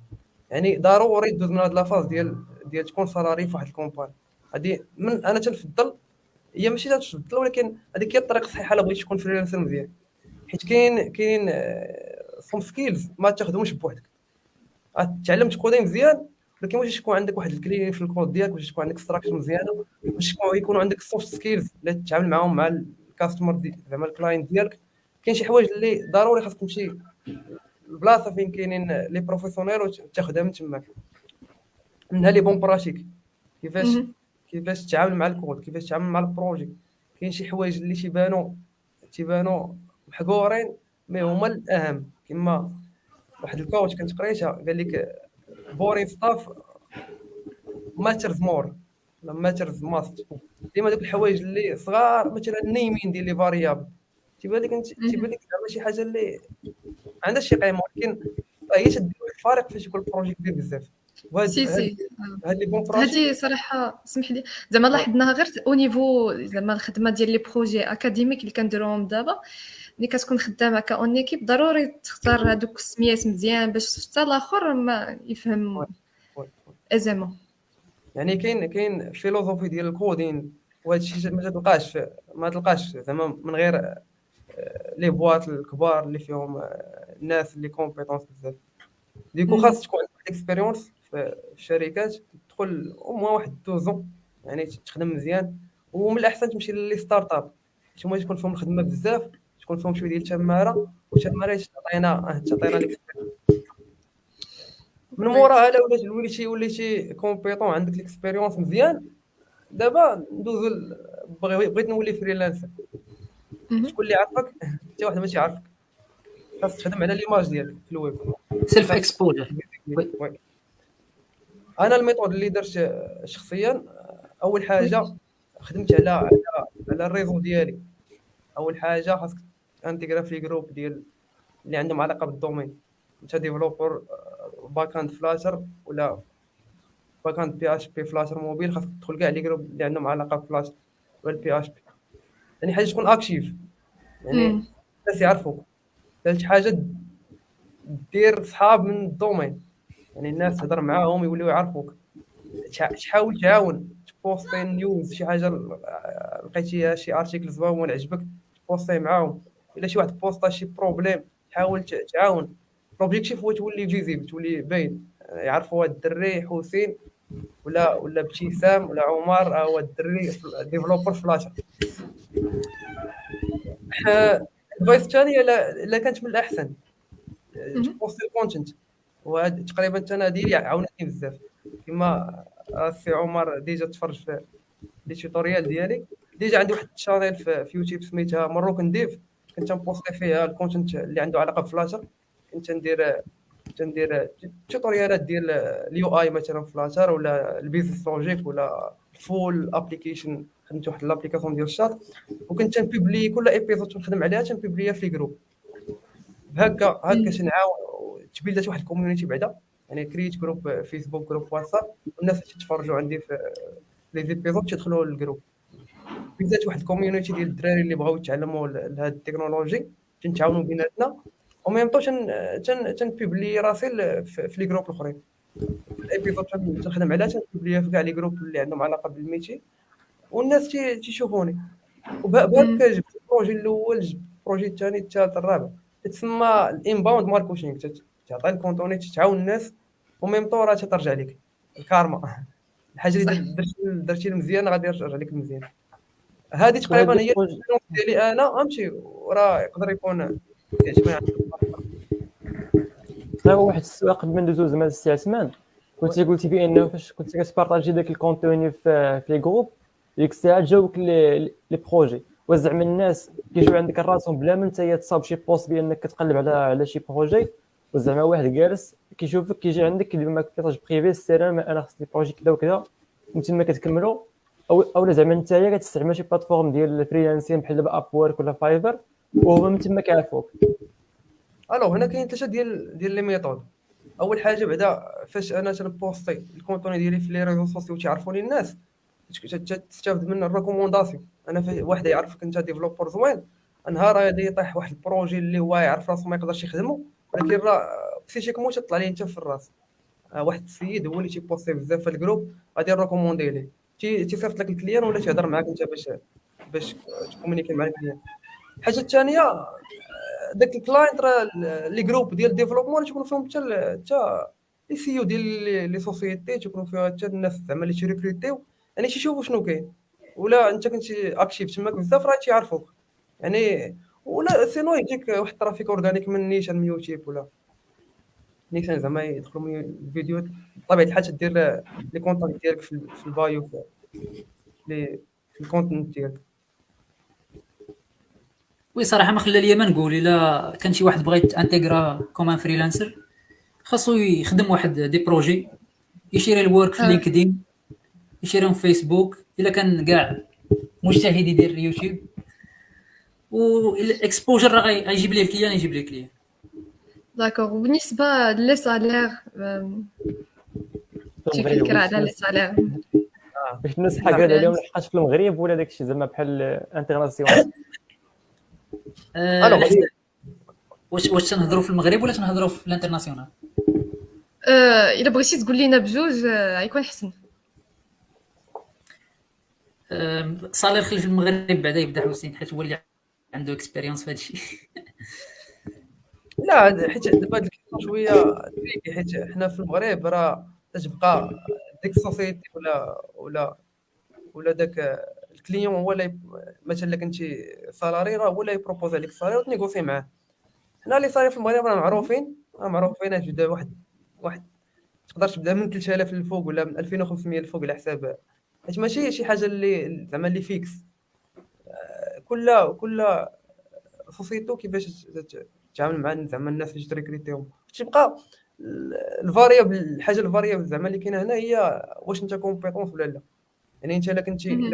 يعني ضروري دوز من هاد لافاز ديال تكون سالاري في واحد الكومباني. هادي من انا تنفضل، هي ماشي تنفضل ولكن هذيك هي الطريقه الصحيحه الا بغيتي تكون فريلانسر مزيان، حيت كاين سوم سكيلز ما تاخذهمش بوحدك. تعلم تكودي مزيان ولكن واش تكون عندك واحد الكلين في الكود ديالك، واش تكون عندك ستراكشر مزيانه، واش يكونوا عندك السوفت سكيلز اللي تتعامل معاهم مع الكاستمر زعما الكلاينت ديالك. كاين شي حوايج اللي ضروري خاصك تمشي البلاصه فين كاينين لي بروفيسيونيل وتاخذها من تماك، منها لي بون براتيك كيفاش تتعامل مع الكود، كيفاش تتعامل مع البروجي. كاين شي حوايج اللي تيبانوا محقورين مي هما الاهم، كما واحد الكوتش كنت قريتها قال لك بورين ستاف ماترز مور ولا ماترز ماست. ديما دوك الحوايج اللي صغار مثلا النيمين ديال لي فاريابل تيبان لك زعما شي حاجه اللي عندها شي قيمه، ولكن هي تدير الفارق فاش يكون البروجي كبير بزاف. سي هاد لي بون براتيك هذه صراحه سمح لي زعما لاحظناها غير او نيفو زعما الخدمه ديال لي بروجي اكاديميك اللي كنديروهم دابا. ملي كتكون خدامه كاون ايكيب ضروري تختار هذوك السميات مزيان باش حتى الاخر ما يفهم ازيمون. يعني كاين فيلوزوفي ديال الكودين، وهذا الشيء ما تلقاش زعما من غير لي بواط الكبار اللي فيهم الناس اللي كومبيتونس بزاف. ديكو خاص تكون عندك اكسبيريونس في الشركات، تدخل او واحد 12 يعني تخدم مزيان، ومن الاحسن تمشي للي ستارت اب هما تكون فيهم الخدمه بزاف، تكون فيهم شويه ديال التماره تعطينا الاكسبيريونس. من موراها الا وليتي كومبيتون عندك الاكسبيريونس مزيان. دابا ندوزو بغيت نولي فريلانسر، شكون اللي عارفك؟ حتى واحد ماشي عارفك. خاص تخدم على ليماج ديالك في الويب، سيلف اكسبوجر. انا الميثود اللي درت شخصيا اول حاجه خدمت على الريزو ديالي. اول حاجه خاصك انتيغرا في جروب ديال اللي عندهم علاقه بالدومين، انت ديفلوبر باك اند فلاتر ولا باك اند بي اش بي فلاتر موبيل، خاصك تدخل كاع لي جروب اللي عندهم علاقه بفلاتر ولا بي اش بي. يعني حاجه تكون اكتيف، يعني الناس يعرفوك. ثالث حاجه دير صحاب من الدومين، يعني الناس تهضر معاهم يوليو يعرفوك. تحاول تعاون، تبوستي نيوز شي حاجه لقيتيها شي ارتيكل زوين عجبك تبوستي معاهم. الا شي واحد بوسطا شي بروبليم تحاول تعاون. لوبجيكتيف هو تولي فيزيبل، تولي باين، يعرفوا هاد الدري حسين ولا ابتسام ولا عمر هو الدري ديفلوبر فلاتر. الفويس الثانيه لا كانت من الاحسن تبوستي الكونتنت، وهاد تقريبا انا ديالي عاونتني بزاف. كما السي عمر ديجا تفرج في لي توتوريال ديالي. ديجا عندي واحد الشانيل في يوتيوب سميتها مروكن ديف، كنت نبوستي فيها الكونتنت اللي عنده علاقه بفلاتر. كنت ندير توتوريالات ديال اليو اي مثلا فلاتر ولا البيزنس لوجيك ولا فول ابليكيشن. خدمت واحد الابليكاسيون ديال الشات وكنت نبوبلي كل ايبيزود تنخدم عليها تنبوبليها في جروب. هكا تنعاون تبيلدات واحد الكوميونيتي بعدا. يعني كريت جروب فيسبوك جروب واتساب والناس تتفرجوا عندي في لي زيبيزود تدخلوا للجروب. بيزات واحد الكوميونيتي ديال الدراري اللي بغاو يتعلموا لهاد التكنولوجي تنتعاونوا بيناتنا. وميم طو تنبوبلي راسي في لي جروب الاخرين. الايبيزود تنخدم عليها تنبوبليها في كاع لي جروب اللي عندهم علاقه بالميتي والناس تيشوفوني. وبهكا جبت البروجي الاول، جبت البروجي الثاني الثالث الرابع. تسمى الانباوند ماركتينغ، تعطي الكونتوني تعاون الناس وميم طو راه ترجع لك الكارما. الحاجه اللي درتي مزيان غادي يرجع لك مزيان. هذه تقريبا هي ديالي انا امشي وراه يقدر يكون يعجبني. غير واحد السؤال قبل ما ندوزو زعما الاستثمار. قلتي بانه فاش كنت كتبارطاجي داك الكونتوني في لي جروب ديك الساعه جاوك لي بروجي، وزعما الناس كيجيو عندك راسهم بلا ما نتا تصاب شي بوست بانك كتقلب على شي بروجي، وزعما واحد جالس كيشوفك كيجي عندك كيدير معاك ميساج بريفي السلام انا خصني بروجي كذا وكذا وانتما كتكملوا، او زعما نتايا كتستعمل شي بلاتفورم ديال الفريلانسين بحال دابا اب وورك ولا فايفر وهما من تما كيعرفوك. الو هنا كاين ثلاثه ديال لي ميثود. اول حاجه بعدا فاش انا تنبوستي الكونتوني ديالي في لي ريزو سوسيو تيعرفوني الناس، تستافد من الريكومونداسيون. انا واحد يعرفك انت ديفلوبر زوين، نهار غادي يطيح واحد البروجي اللي هو يعرف راسو ما يقدرش يخدمو، ولكن راه بسيتيكمون تطلع ليه انت في الراس. واحد السيد هو اللي تيبوستي بزاف في الجروب، غادي نريكوموندي ليه، تيصيفط لك الكليان ولا تيهضر معاك انت باش تكومونيكي مع الكليان. الحاجه الثانيه، داك الكلاينت راه لي جروب ديال الديفلوبمون تيكونوا فيهم حتى لي سيو ديال لي سوسيتي، تيكونوا فيها حتى الناس زعما اللي تيريكروتيو، يعني تيشوفوا شنو كاين، ولا انت كنتي اكتيف تماك بزاف راه تيعرفوك يعني. ولا سينو يجيك واحد الترافيك اورغانيك من نيشان من يوتيوب ولا نيشان، زعما يدخلوا من الفيديو بطبيعه الحال تدير لي كونتاكت ديالك في البايو في الكونتنت ديالك. وي صراحه ما خلى ليا ما نقول، الا كان شي واحد بغى يتانتيغرا كوم فريلانسر خاصو يخدم واحد دي بروجي، يشير الورك في لينكدين، يشيرهم في فيسبوك، الا كان كاع مجتهد يدير يوتيوب، والاكسبوجر راه غيجيب ليه الكليان، يجيب ليه الكليان. داكوغ. وبالنسبه لي سالير، شي فكره على لي سالير؟ باش الناس حاجه عليهم لحقاش في المغرب ولا داكشي زعما بحال انترناسيونال؟ الوغ واش تنهضروا في المغرب ولا تنهضروا في الانترناسيونال؟ الا بغيتي تقول لينا بجوج غيكون حسن. صالير خلي في المغرب بعدا يبدا حسين، حيت هو اللي عنده اكسبيريونس في هذا الشيء. لا، حيت دابا هاد الكيسيون شويه تريكي، حيت حنا في المغرب راه تتبقى ديك السوسيتي ولا داك الكليون هو اللي مثلا الا كنتي سالاري راه هو اللي يبروبوز عليك السالاري وتنيغوسي معاه. حنا اللي صاير في المغرب راه معروفين تبدا واحد تقدر تبدا من 3000 للفوق ولا من 2500 للفوق على حساب، حيت ماشي شي حاجه اللي زعما اللي فيكس. كل سوسيتو كيفاش تتعامل مع زعما الناس اللي تريكريتيهم، تبقى الفاريابل. الحاجه الفاريابل زعما اللي كاينه هنا هي واش انت كومبيتونس ولا لا. يعني انت الا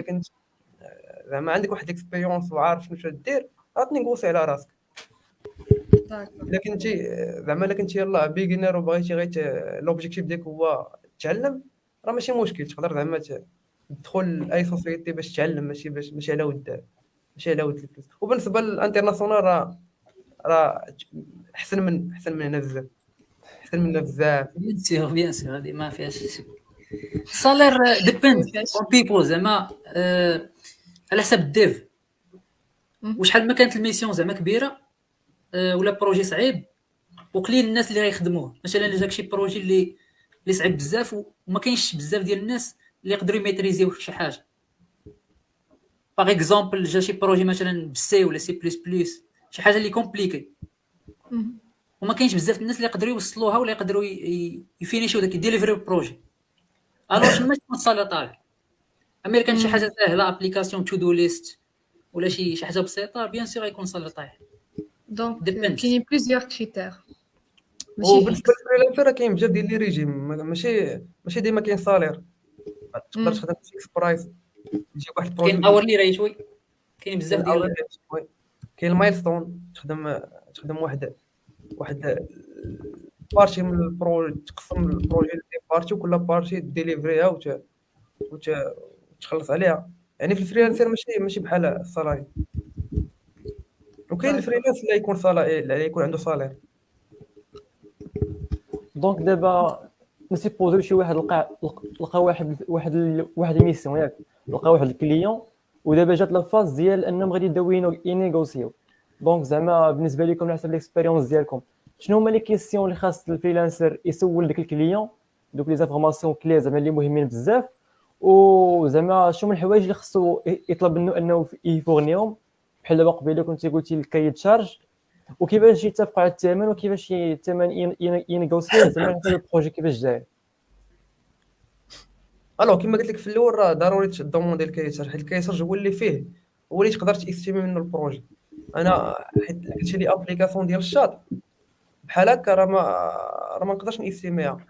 كنت زعما عندك واحد الاكسبيريونس وعارف شنو دير، غتنيغوسي على راسك. الا كنتي زعما الا كنتي يلاه بيجينر وبغيتي غير لوبجيكتيف ديالك هو تتعلم، راه ماشي مشكل، تقدر زعما تدخل اي سوسيتي باش تتعلم، ماشي على ود الفلوس. وبالنسبه للانترناسيونال راه احسن من هنا بزاف، بيان سور هذه ما فيهاش شك. السالير ديبيند اون بيبل، زعما على حسب الديف، وشحال ما كانت الميسيون زعما كبيره ولا بروجي صعيب وقليل الناس اللي غيخدموه. مثلا الا جاك شي بروجي اللي صعيب بزاف وما كاينش بزاف ديال الناس اللي يقدروا يميتريزيو شي حاجه. باغ اكزومبل جا شي بروجي مثلا بالسي ولا سي بلس بلس، شي حاجه اللي كومبليكي وما كاينش بزاف الناس اللي يقدروا يوصلوها ولا يقدروا يفينيشيو داك ديليفري بروجي، الوغ تما تكون الصاله طالع. اما كان شي حاجه سهله ابليكاسيون تو دو ليست ولا شي حاجه بسيطه، بيان سور غيكون صاله طايح. دونك كاينين بليزيور كريتير. وبالنسبه للفريلانسر راه كاين بزاف ديال لي ريجيم، ماشي ديما كاين صالير، تقدر تخدم فيكس برايس، يجيك واحد البروجي كاين اورلي ريت، وي كاين بزاف ديال كاين المايلستون، تخدم واحد بارتي من البروجي، تقسم البروجي لدي بارتي وكل بارتي ديليفريها وتخلص عليها. يعني في الفريلانسر ماشي بحال الصالاري. وكاين الفريلانس اللي يكون صالاري اللي يكون عنده صالير. دونك دابا نسيبوزيو شي واحد لقى واحد الميسيون ياك، لقى واحد الكليون، ودابا جات لافاز ديال انهم غادي يبداو ينيغوسيو. دونك زعما بالنسبه لكم على حسب الاكسبيريونس ديالكم، شنو هما لي كيسيون اللي خاص الفريلانسر يسول داك الكليون، دوك لي زانفورماسيون كلي زعما اللي مهمين بزاف، وزعما شنو من الحوايج اللي خصو يطلب منه انه يفورنيهم، بحال دابا قبيله كنتي قلتي الكايد شارج، وكيفاش يتفقوا على الثمن، وكيفاش الثمن ينيغوسيو زعما على البروجي كيفاش جاي. الو كما قلت لك في الاول، راه ضروري تدوموندي الكيسر، حيت الكيسر هو اللي تقدر تيستيمي منه البروجي. انا حيت قلتي لي ابليكاسيون ديال الشاط بحال هكا، راه ما نقدرش نستيميها.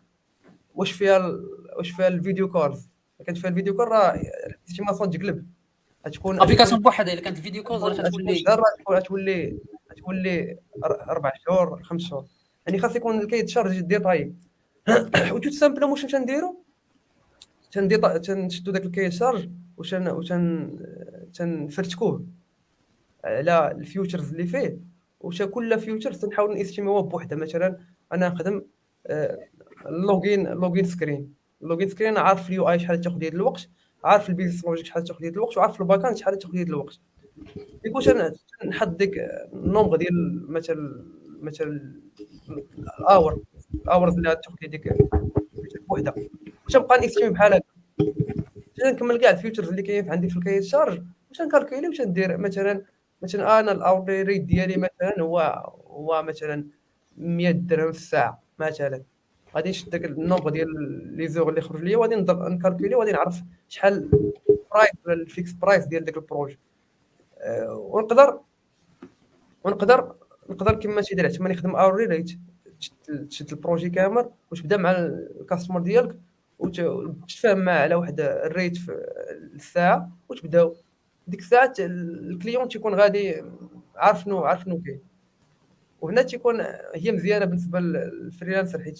واش فيها الفيديو كولز، كانت فيها الفيديو كول راه الاستيماسيون تقلب، غتكون ابليكاسيون بوحدها. الا كانت الفيديو كول غتولي 4 شهور 5 شهور. يعني خاص يكون الكيد شارج ديتاي، وتو سامبلوم واش تنديرو، تنشدو داك الكاي شارج تنفرتكوه على الفيوتشرز اللي فيه، كل فيوتشر تنحاول نستيميوها بوحده. مثلا انا نخدم لوغين سكرين، عارف اليو اي شحال تاخذ ديال الوقت، عارف البيزنس لوجيك شحال تاخذ ديال الوقت، وعارف الباك اند شحال تاخذ ديال الوقت. يكونش انا نحط ديك النومبر ديال مثلا الاورز اللي غتاخذ ديك بوحده، واش نبقى نستيمي بحال هكا. نكمل كاع الفيوتشرز اللي كاين عندي في الكاي شارج، واش نكالكولي واش ندير. مثلا انا الاورلي ريت ديالي مثلا هو مثلا 100 درهم في الساعه مثلا. غادي نشد داك النومبر ديال لي زور اللي خرج ليا، وغادي نضرب نكالكولي، وغادي نعرف شحال برايس ولا الفيكس برايس ديال داك البروجي. ونقدر كما تيدير تما نخدم اورلي ريت، تشد البروجي كامل وتبدا مع الكاستمر ديالك وتتفاهم معاه على واحد الريت في الساعه، وتبداو ديك الساعه الكليون تيكون غادي عارف شنو كاين. وهنا تيكون هي مزيانه بالنسبه للفريلانسر،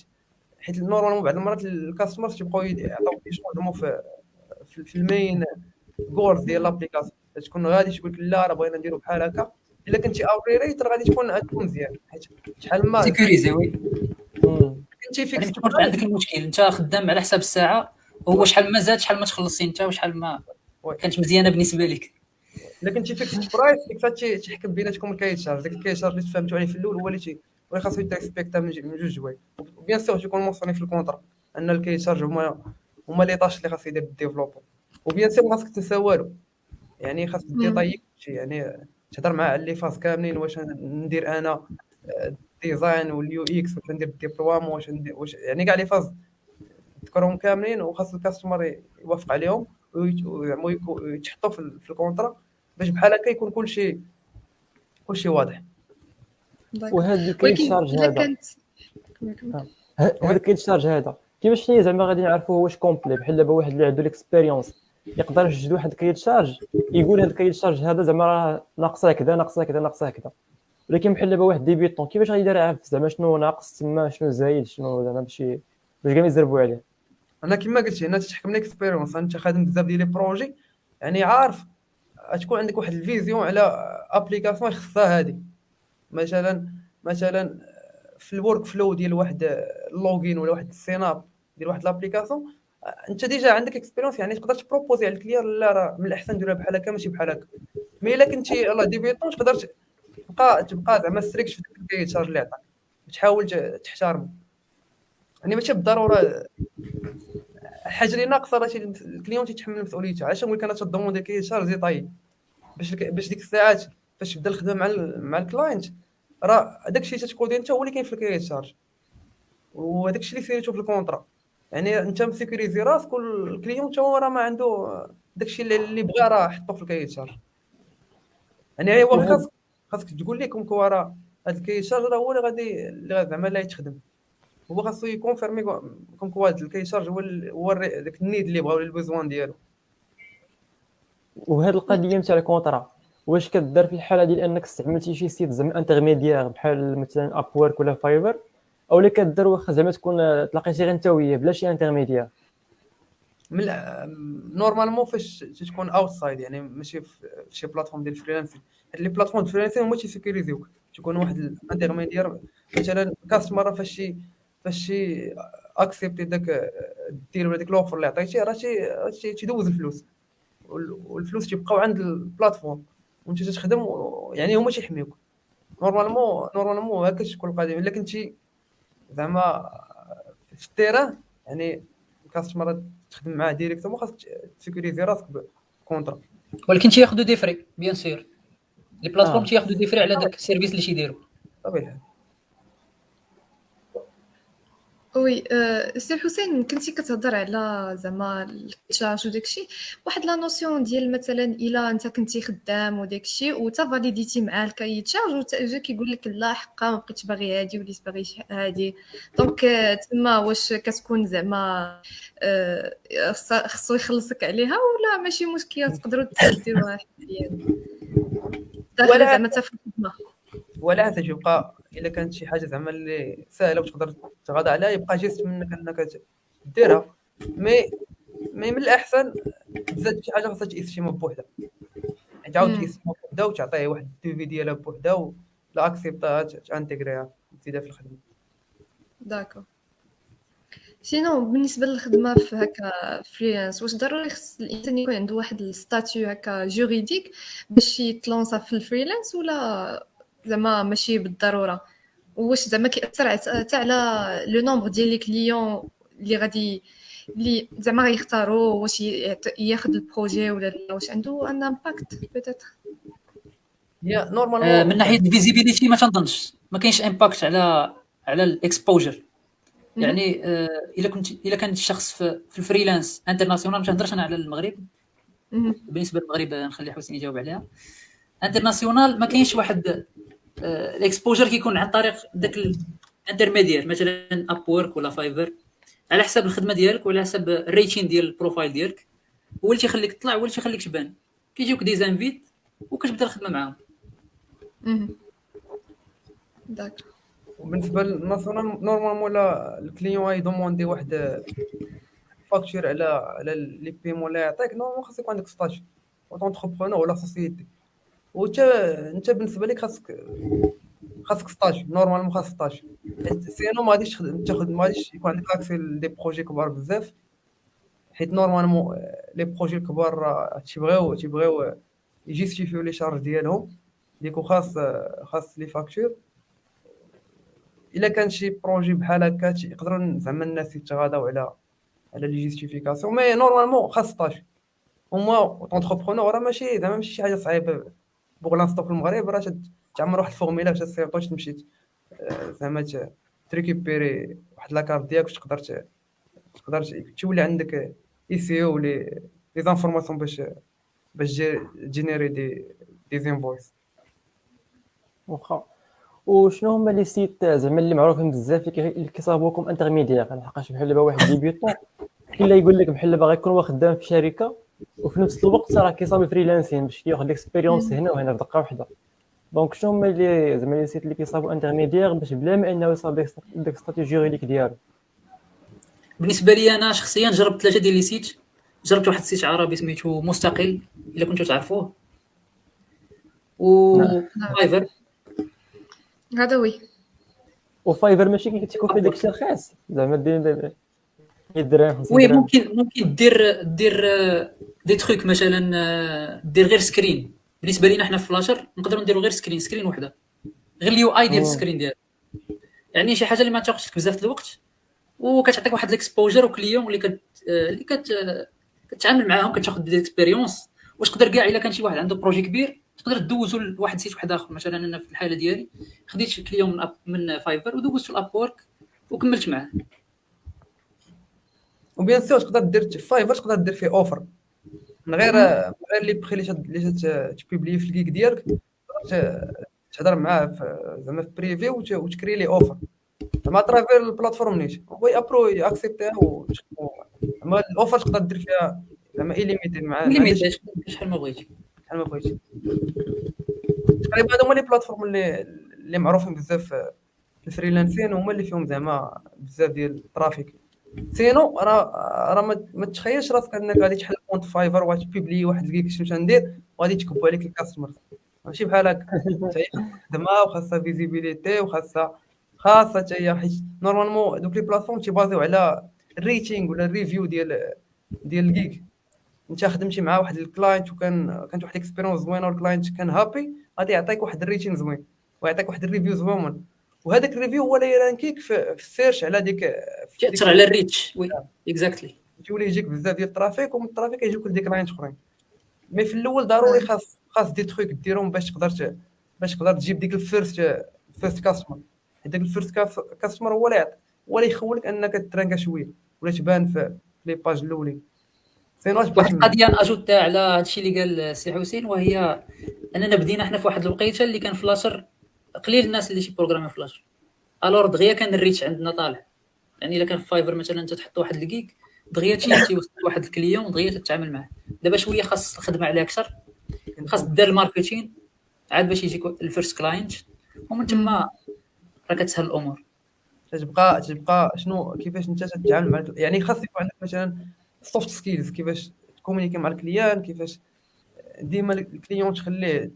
حيت نورمالمون بعض المرات الكاستمر تيبقاو يعطيوك يشغلوا في المين جولز ديال لابليكاسيون، تكون غادي تقول لك لا راه بغينا نديرو بحال هكا. الا كنتي اوري ريت راه غادي تكون مزيان، حيت شحال ما سيكوريزي وي. كنتي يعني فيكس ما تكونش عندك المشكل انت خدام على حساب الساعه، هو شحال ما زاد شحال ما تخلصي انت وشحال ما كانت مزيانه بالنسبه لك. الا كنتي فيكس برايس ديك الساعه تيحكم بيناتكم الكاي شارج. داك الكاي شارج اللي تفهمتوا عليه في الاول هو اللي خاصو يتريسبكتا من جوج جوايع. وبيان سور تيكون موصلين في الكونطرا ان الكاي شارج هما لي طاش اللي خاص يدير الديفلوبر. وبيان سور خاصك تنسى والو، يعني خاصك ديطاي شي، يعني تهضر مع اللي فاز كاملين، واش ندير انا ديزاين واليو اكس، واش ندير الديبلوامون، واش يعني كاع لي فاز تذكرهم كاملين، وخاص الكاستمر يوافق عليهم ويتحطوا في الكونطرا باش بحال هكا يكون كلشي واضح. وهذا الكاي شارج هذا الكاي شارج هذا كيفاش حنا زعما غادي نعرفوا واش كومبلي؟ بحال دابا واحد اللي عنده ليكسبيريونس يقدر يجد واحد الكاي شارج يقول هذا الكاي شارج هذا زعما راه ناقصه كذا ناقصه كذا ناقصه كذا، ولكن بحال دابا واحد ديبيطون كيفاش غادي يعرف زعما شنو ناقص تما شنو زايد شنو زعما باش كاع يزربوا عليه؟ انا كما قلت هنا تحكم لك اكسبيريونس، انت خادم بزاف ديال لي بروجي، يعني عارف تكون عندك واحد الفيزيون على ابليكاسيون خصها هذه. مثلا في الورك فلو ديال واحد اللوغين ولا واحد السيناب ديال واحد لابليكاسيون، انت ديجا عندك اكسبيريونس، يعني تقدر تبروبوزي على الكليان لا راه من الاحسن نديرها بحال هكا ماشي بحال هكا. مي الا كنتي يلاه ديبيطون تقدر تبقى زعما ستريكت في داك الكاي شارج اللي عطاك، وتحاول تحترم. يعني ماشي بالضروره الحاجه اللي ناقصه راه الكليون تيتحمل مسؤوليته. علاش نقول لك انا تضمن داك الكاي شارج طيب باش ديك الساعات فاش تبدا الخدمه مع الكلاينت، راه داكشي تتكودي انت هو اللي كاين في الكاي شارج، وهذاك الشيء اللي سيريتو في الكونطرا. يعني انت مسيكوريزي راسك، والكليون حتى هو راه ما عنده داكشي اللي بغا راه حطو في الكاي شارج. يعني هو خاصك تقول لكم كو راه هذا الكاي شارج راه هو اللي غادي زعما لا يتخدم. هو خاصو يكونفيرمي كوم كو هذا الكاي شارج هو داك النيد اللي بغاو البوزوان ديالو. وهاد القضيه نتاع الكونطرا واش كدار في الحاله ديال انك استعملتي شي سيت زعما انترميديير بحال مثلا ابورك ولا فايبر، او اللي كدار واخا زعما تكون تلاقيتي غير انت وياه بلا شي انترميديير؟ نورمالمون فاش تكون اوتسايد، يعني ماشي في شي بلاتفورم ديال الفريلانسر، هاد لي بلاتفورم ديال الفريلانسر هما تيسيكوريزيوك، تكون واحد الانترميديير. مثلا كاستمر فاش اكسبتي داك الديل ولا ديك الاوفر اللي عطيتيه، راه تيدوز الفلوس، والفلوس تيبقاو عند البلاتفورم وانت تخدم، يعني هما تيحميوك. نورمالمون هكا تكون القضيه. الا كنتي زعما في التيران، يعني الكاستمر تخدم معاه ديريكتومون، خاصك تسيكوريزي راسك بكونطرا. ولكن تياخذوا دي فري بيان سور، لي بلاتفورم تياخذوا دي فري على داك السيرفيس اللي تيديروا. طبيعي. وي سي الحسين، كنتي كتهضر على زعما التشارج وداكشي، واحد لا نوسيون ديال مثلا الا انت كنتي خدام وداكشي وتا فاليديتي مع الكاي تشارج وجا كيقول لك لا حقا ما بقيتش باغي هادي وليت باغي هادي، دونك تما واش كتكون زعما خصو يخلصك عليها ولا ماشي مشكل تقدروا ديروها حاليا داخل زعما حتى في الخدمه؟ ولا تيبقى الا كانت شي حاجه زعما اللي سهله وتقدر تغاضى عليها يبقى جيست منك انك ديرها. مي من الاحسن تزاد شي حاجه خاصها تيستيما بوحدها، تعاود تيستيما بوحدها وتعطيه واحد الديفي ديالها بوحدها ولا اكسبتها تانتيغريها تزيدها في الخدمه. داكو. سينو بالنسبه للخدمه في هكا فريلانس، واش ضروري خص الانسان يكون عنده واحد الستاتيو هكا جوريديك باش يتلونسا في الفريلانس، ولا زعما ماشي بالضروره؟ واش زعما كيأثر حتى على لو نومبر ديال لي كليون اللي غادي اللي زعما غيختاروا واش ياخذ البروجي ولا لا؟ واش عنده ان امباكت بيتيتر؟ هي نورمالمون من ناحيه الفيزيبيليتي ما تنظنش ما كاينش امباكت على الاكسبوجر. يعني الا كان الشخص في الفريلانس انترناسيونال، مش هنهضرش انا على المغرب، بالنسبه للمغرب نخلي حسين يجاوب عليها. انترناسيونال ما كاينش واحد الاكسبوجر كيكون عن طريق داك الانترميديير، مثلا اب وورك ولا فايفر، على حساب الخدمه ديالك وعلى حساب الريتين ديال البروفايل ديالك، هو اللي تيخليك تطلع، هو اللي تيخليك تبان. كيجيوك دي زانفيت وكتبدا الخدمه معاهم. داك. وبالنسبه للناسيونال نورمالمون لا الكليون يدوموندي واحد فاكتور على لي بيمون اللي يعطيك، نورمالمون خاص يكون عندك ستاج اونتربرونور ولا سوسيتي، انت بالنسبه لك خاصك ستاج، نورمالمون خاص ستاج، سينو ما غاديش تاخذ ما غاديش يكون عندك اكسي لدي بروجي كبار بزاف، حيت نورمالمون لي بروجي الكبار تيبغيو يجيستيفيو لي شارج ديالهم، ديكو خاص لي فاكتور. الا كان شي بروجي بحال هكا يقدروا زعما الناس يتغاضاو على لي جيستيفيكاسيون، مي نورمالمون خاص ستاج. هما اونتربرونور راه ماشي زعما ماشي شي حاجه صعيبه بوغ لانستو في المغرب، راه تعمر واحد الفورميلا باش تصيفطو تمشي زعما تريكوبيري واحد لاكارت ديالك واش تقدر تولي عندك اي سي او لي زانفورماسيون باش جينيري دي زانفويس. واخا. وشنو هما لي سيت زعما اللي معروفين بزاف اللي كيصاوبوكم انترميديير؟ لحقاش بحال دابا واحد ديبيوتون الا يقول لك بحال دابا غيكون خدام في شركه وفي نفس الوقت راه كيصاوب فريلانسين باش ياخذ الاكسبيريونس هنا وهنا في دقه واحده. دونك شنو هما اللي زعما لي سيت اللي كيصاوبوا انترميديير باش بلا ما انه يصاوب داك ستاتيو جوريديك ديالو؟ بالنسبه لي انا شخصيا جربت 3 ديال لي سيت. جربت واحد السيت عربي سميتو مستقل، الا كنتو تعرفوه، و فايفر. هذا وي. وفايفر ماشي كيكون فيه داكشي رخيص زعما دير الدراهم. وي ممكن دير دي تروك، مثلا دير غير سكرين. بالنسبه لينا حنا في فلاشر نقدروا نديروا غير سكرين وحده، غير اليو اي ديال السكرين ديالها، يعني شي حاجه اللي ما تاخذش بزاف الوقت وكتعطيك واحد الاكسبوجر وكليون اللي كتعامل معاهم، كتاخذ دي اكسبيريونس. واش تقدر كاع الا كان شي واحد عنده بروجي كبير تقدر دوزو لواحد سيت واحد اخر. مثلا انا في الحاله ديالي خديت كليون من فايفر ودوزت الاب وورك وكملت معاه. وبيان سور تقدر دير فايفر، تقدر دير فيه اوفر من غير لي بخي اللي تبيبلي في الكيك ديالك، تهضر معاه زعما في بريفي وتكري لي اوفر مع ترافير البلاتفورم نيت، هو ابرو ياكسبتيها. اما الاوفر تقدر دير فيها زعما ايليميتي معاه شحال ما بغيتي. تقريبا هادو هما لي بلاتفورم اللي معروفين بزاف في الفريلانسين، هما اللي فيهم زعما بزاف ديال الترافيك. سينو راه ما تخيلش راسك انك غادي تحل كونت فايفر وتبيبلي واحد الكيك شنو تندير وغادي تكبوا عليك الكاستمر، ماشي بحال هكا. حتى هي خدمه وخاصها فيزيبيليتي وخاصها حتى هي، حيت نورمالمون دوك لي بلاتفورم تيبازيو على الريتينغ ولا الريفيو ديال الكيك. انت خدمتي مع واحد الكلاينت كانت واحد الاكسبيريونس زوينه والكلاينت كان هابي، غادي يعطيك واحد الريتين زوين ويعطيك واحد الريفيو زوين، وهذاك الريفيو هو اللي يرانكيك في السيرش على ديك تاثر على الريتش. وي اكزاكتلي. تولي يجيك بزاف ديال الترافيك، ومن الترافيك يجيوك لدي كلاينت اخرين. مي في الاول ضروري خاص دي تروك ديرهم باش تقدر تجيب ديك الفيرست كاستمر. داك الفيرست كاستمر هو اللي يخولك انك ترانكا شويه ولا تبان في لي باج الاولين. واحد القضيه اجوت على هادشي اللي قال السي حسين، وهي اننا بدينا حنا في واحد الوقيته اللي كان فلاشر قليل الناس اللي شي بروغرامي فلاشر، الور دغيا كان الريتش عندنا طالع. يعني الا كان في فايفر مثلا انت تحط واحد الكيك دغيا تيوصل واحد الكليون دغيا تتعامل معاه. دابا شويه خاص الخدمه عليها اكثر، خاص دير الماركتين عاد باش يجيك الفيرست كلاينت، ومن ثم راه كتسهل الامور. تبقى شنو كيفاش انت تتعامل مع يعني خاص يكون عندك مثلا سوفت سكيلز، كيفاش تكومونيكي مع الكليان، كيفاش ديما الكليون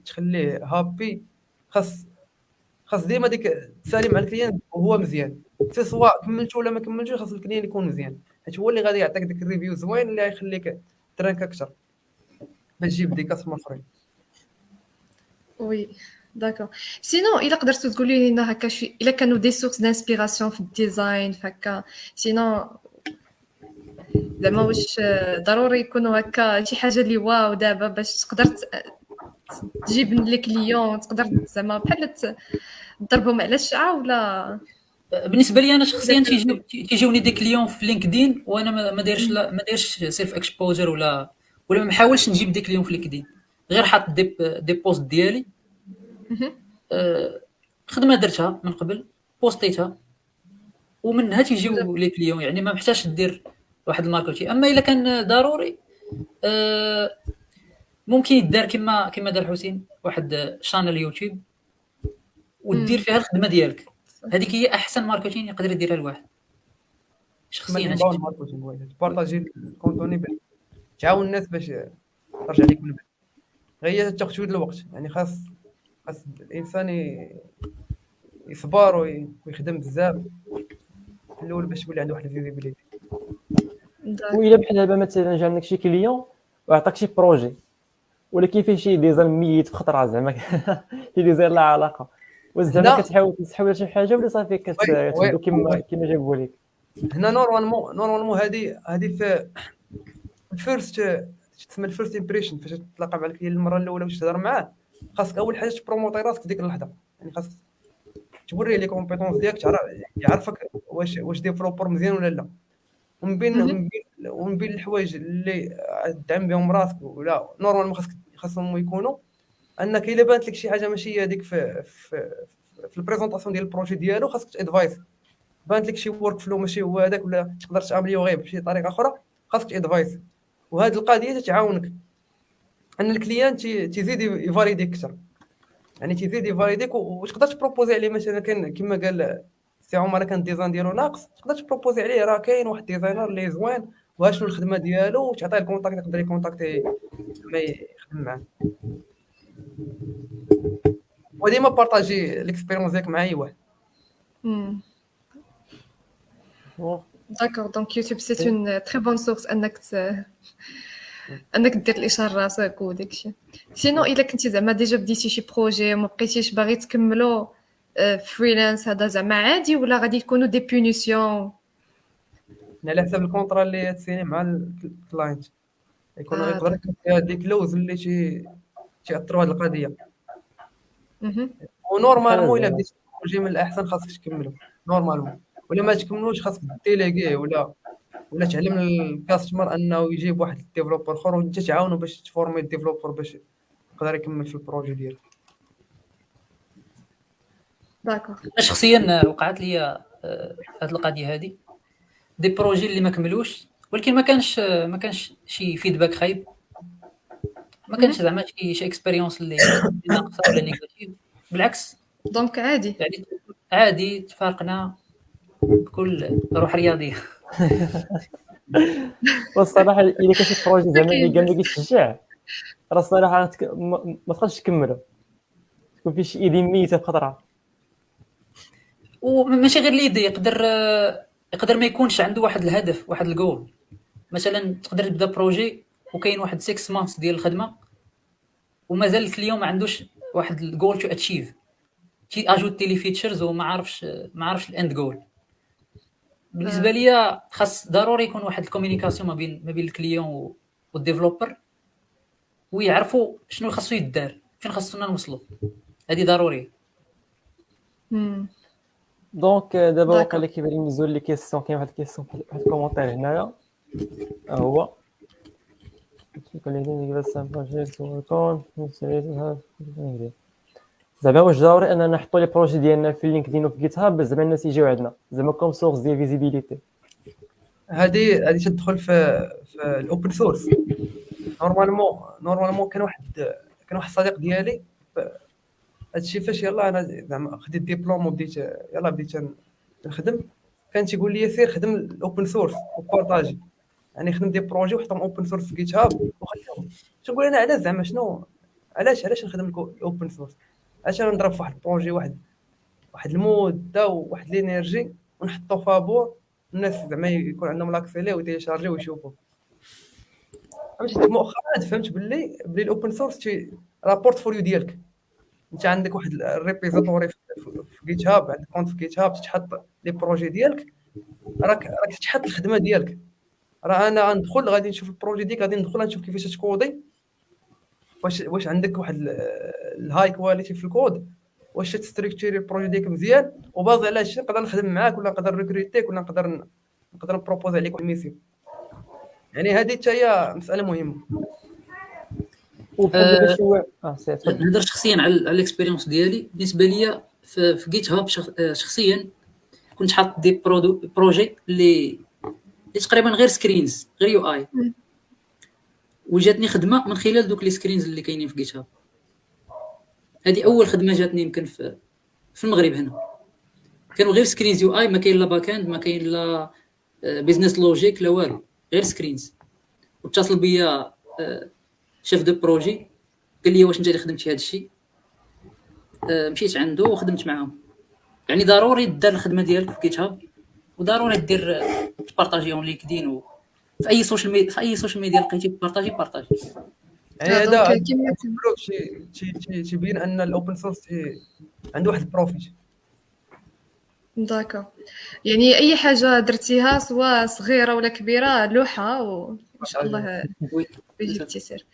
تخليه هابي. خاص ديما ديك تسالي مع الكليان وهو مزيان، سواء كملتو ولا ما كملتوش، خاص الكليان يكون مزيان، حيت هو اللي غادي يعطيك ديك الريفيو زوين اللي غيخليك ترانك اكثر باش تجيب ديك كاستمر اخرين. وي داكور. سينو الا قدرتوا تقولوا لنا هكا شي الا كانوا دي سورس دانسبيراسيون في الديزاين فهكا، سينو زعما واش ضروري يكونوا هكا شي حاجه اللي واو دابا باش تقدر تجيب لي كليون، تقدر زعما بحال تضربهم على الشعه ولا؟ بالنسبه لي انا شخصيا تيجيوني دي كليون في لينكدين وانا ما دايرش سيلف اكسبوجر ولا ما محاولش نجيب دي كليون في لينكدين، غير حاط دي بوست ديالي خدمه درتها من قبل بوستيتها ومنها تيجيو لي كليون، يعني ما محتاجش دير واحد الماركتينغ. اما الا كان ضروري ممكن يدار كما دار حسين واحد شانل يوتيوب ودير فيها الخدمه ديالك، هذيك هي احسن ماركتينغ يقدر يديرها الواحد شخصيا. بارطاجي الكونتوني باش تعاون الناس باش ترجع لك من بعد، غير تاخذ شويه الوقت، يعني خاص الانسان يصبر ويخدم بزاف في الاول باش يولي عنده واحد الفيزيبيليتي. وإلا بحال دابا مثلا جا عندك شي كليون وعطاك شي بروجي ولكن فيه شي ديزاين ميت في خطره، زعما شي ديزاين لا علاقه، واش زعما كتحاول تسحب شي حاجه ولا صافي كتبدو كما جابوا لك؟ هنا نورمالمون هذه في الفيرست تسمى الفيرست امبريشن، فاش تتلاقى مع الكليان المره الاولى واش تهضر معاه، خاصك اول حاجه تبروموتي راسك ديك اللحظه، يعني خاصك توريه لي كومبيتونس ديالك، يعرفك واش ديفلوبر مزيان ولا لا، ومن بين الحوايج اللي تدعم بهم راسك ولا نورمالمون خاصهم يكونوا انك الا بانت لك شي حاجه ماشي هذيك في البريزونطاسيون ديال البروجي ديالو، خاصك ادفايس. بانت لك شي ورك فلو ماشي هو هذاك ولا تقدر تعمليه بشي طريقه اخرى، خاصك ادفايس. وهذه القضيه تتعاونك ان الكليان تيزيد يفاليديك اكثر، يعني تيزيد يفاليديك وتقدر تبروبوزي عليه. مثلا كان كما قال سي عمر كان الديزاين ديالو ناقص، تقدر تبروبوزي عليه راه كاين واحد ديزاينر اللي زوين وها شنو الخدمه ديالو، وتعطيه الكونتاكت يقدر يكونتاكتي ما يخدم معاه. وديما بارطاجي ليكسبيريونس ديالك مع اي واحد. داكور. دونك يوتيوب سي اون تري بون سورس انك دير الاشاره راسك وداكشي. سينو الا كنتي زعما ديجا بديتي شي بروجي وما بقيتيش باغي تكملو فريلانس، هذا زعما عادي ولا غادي يكونوا دي بونيسيون؟ على حسب الكونطرا اللي تسيني مع الكلاينت، يقدر يكون فيها دي كلوز اللي تيأثروا هذه القضيه. ونورمالمون الا بديتي بروجي من الاحسن خاصك تكملو نورمالمون، ولا ما تكملوش خاصك ديليغيه ولا تعلم الكاستمر انه يجيب واحد الديفلوبر اخر وانت تعاونوا باش تفورمي الديفلوبر باش يقدر يكمل في البروجي ديالو. داكور. شخصيا وقعت لي هذه القضيه هذه، دي بروجي اللي ما كملوش ولكن ما كانش شي فيدباك خايب، ما كانش زعما شي اكسبيريونس اللي ناقصه ولا نيجاتيف، بالعكس دونك عادي يعني عادي تفارقنا بكل روح رياضيه. والصراحه الا كان شي بروجي زعما اللي قال لك يشجع، راه الصراحه ما تقدرش تكملو، تكون فيه شي ايدي ميته بخطره. وماشي غير ليدي، يقدر ما يكونش عنده واحد الهدف، واحد الجول. مثلا تقدر تبدا بروجي وكاين واحد 6 مانثs ديال الخدمه ومازال الكليون ما عندوش واحد الجول تو اتشيف، تي اجوتي لي فيتشرز وما عارفش الاند جول. بالنسبه ليا خاص ضروري يكون واحد الكوميونيكاسيون ما بين الكليون والديفلوبر، ويعرفوا شنو خاصو يدار، فين خاصنا نوصلوا، هذه ضروري. دونك دابا واقع لي كيبان لي ندوزو لي كيسيون. كاين واحد الكيسيون واحد الكومونتير هنايا، هو زعما واش ضروري اننا نحطوا لي بروجي ديالنا في لينكدين وفي جيت هاب زعما الناس يجيو عندنا زعما كوم سورس ديال فيزيبيليتي؟ هذه تدخل في الاوبن سورس. نورمالمون كان واحد الصديق ديالي هادشي فاش يلاه انا زعما خديت ديبلوم وبديت يلاه بديت نخدم، كان تيقول لي سير خدم الاوبن سورس وبارطاجي، يعني خدم دي بروجي وحطهم اوبن سورس في جيت هاب وخليهم. تنقول انا علاش زعما شنو، علاش نخدم الاوبن سورس، علاش انا نضرب في واحد البروجي واحد المده وواحد الانرجي ونحطو فابور الناس زعما يكون عندهم لاكسي ليه ويتيشارجي ويشوفوا. فهمتي مؤخرا فهمت باللي الاوبن سورس راه بورتفوليو ديالك، انت عندك واحد الريبوزيتوري في جيت هاب، عندك كونت في جيت هاب تحط لي بروجي ديالك، راك تحط الخدمه ديالك. راه انا غندخل غادي نشوف البروجي ديالك، غادي ندخل نشوف كيفاش تكودي، واش عندك واحد الهاي كواليتي في الكود، واش تستركتوري البروجي ديالك مزيان، وباز على هادشي نقدر نخدم معاك ولا نقدر ريكروتيك ولا نقدر نبروبوز عليك واحد الميسيون. يعني هذه حتى هي مساله مهمه. وبحال دابا شي واحد سي تفضل. نهضر شخصيا على الاكسبيريونس ديالي. بالنسبه ليا في جيت هاب شخصيا كنت حاط دي بروجي اللي تقريبا غير سكرينز، غير يو اي، وجاتني خدمه من خلال دوك لي سكرينز اللي كاينين في جيت هاب. هذه اول خدمه جاتني يمكن في المغرب هنا. كانوا غير سكرينز يو اي، ما كاين لا باك اند، ما كاين لا بيزنس لوجيك، لا والو، غير سكرينز. واتصل بيا شيف دو بروجي قال لي واش انت اللي خدمتي هذا الشيء؟ مشيت عنده وخدمت معاهم. يعني ضروري دار الخدمه ديالك في جيت هاب، وضروري دير تبارطاجيهم لينكدين وفي اي سوشيال ميديا، في اي سوشيال ميديا لقيتي بارطاجي. يعني دونك هذا كيما تيبين ان الاوبن سورس عنده واحد البروفيت. داكو، يعني اي حاجه درتيها سواء صغيره ولا كبيره لوحه وان شاء الله وي يجي التيسير.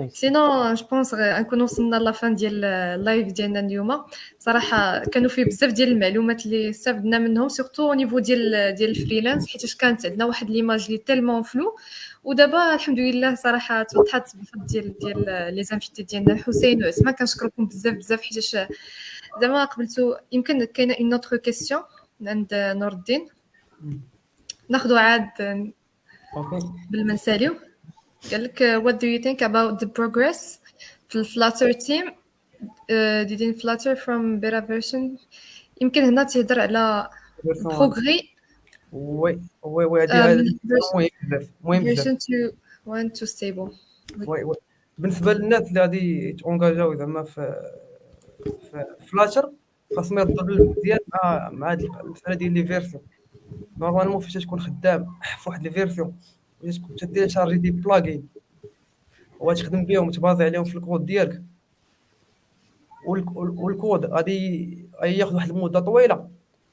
سينو جو بونس غنكونوا وصلنا لافان ديال اللايف ديالنا اليوم. صراحه كانوا فيه بزاف ديال المعلومات اللي استفدنا منهم، سورتو او نيفو ديال الفريلانس، حيت كانت عندنا واحد ليماج اللي تيلمون فلو. ودابا الحمد لله صراحه توضحت بالفضل ديال لي زانفيتي ديالنا حسين وعثمان. كنشكركم بزاف حيت زعما قبلتو. يمكن كاينه اون اوتر كيسيون عند نور الدين، ناخذ عاد اوكي. بالمنساليو. قال لك what do you think about the progress في الفلاتر تيم didn't flutter from beta version. يمكن هنا تهضر على بروغري وي هذه مهم بزاف version 2 to stable. وي بالنسبه للناس اللي غادي يتونجاجاو زعما في فلاتر، خاصهم يردوا مزيان مع هذه المساله ديال لي فيرسيون. نورمالمون فاش تكون خدام في واحد لي فيرسيون تدير شارجي دي بلاغين وتخدم بهم وتبازي عليهم في الكود ديالك، والكود غادي ياخذ واحد المده طويله،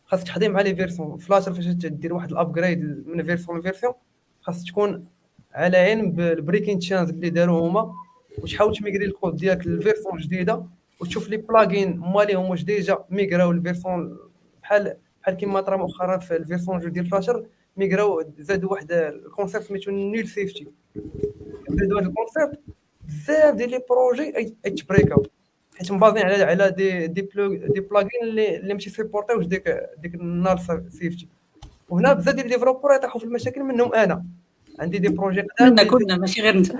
خاصك تحضي مع لي فيرسيون. فلاتر فاش تدير واحد الابجريد من فيرسيون لفيرسيون خاصك تكون على علم بالبريكين تشانز اللي داروا هما، وتحاول تميغري الكود ديالك للفيرسيون جديده، وتشوف لي بلاغين مالهم واش ديجا ميغراو الفيرسيون. بحال كيما طرا مؤخرا في الفيرسيون جو ديال فلاتر ميغراو، زادوا واحد الكونسيبت سميتو نيل سيفتي. زادوا هذا الكونسيبت بزاف ديال لي بروجي ايتبريكاو، حيت مبازين على دي بلاغين اللي ماشي سيبورتيوش ديك النار سيفتي. وهنا بزاف ديال ديفلوبر يطيحوا في المشاكل، منهم انا عندي دي بروجي قدام كنا ماشي غير انت.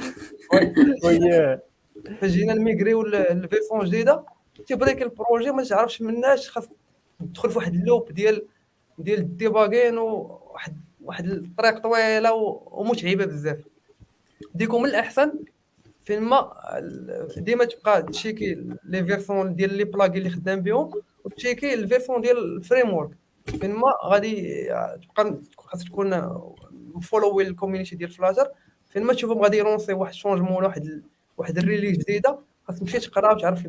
فاش جينا نميغريو الفيرسون جديده تيبريك البروجي ما تعرفش مناش، خاص تدخل في واحد اللوب ديال الديباغين واحد الطريق طويله ومتعبه بزاف. ديكم من الاحسن فين ما ديما تبقى تشيكي لي فيرسون ديال لي بلاغين اللي خدام بهم، وتشيكي الفيرسون ديال الفريم ورك. فين ما غادي تبقى خاصك تكون فولوي الكوميونيتي ديال فلاتر، فين ما تشوفهم غادي يلونسي واحد شونجمون ولا واحد الريليز جديده، خاصك تمشي تقرا وتعرف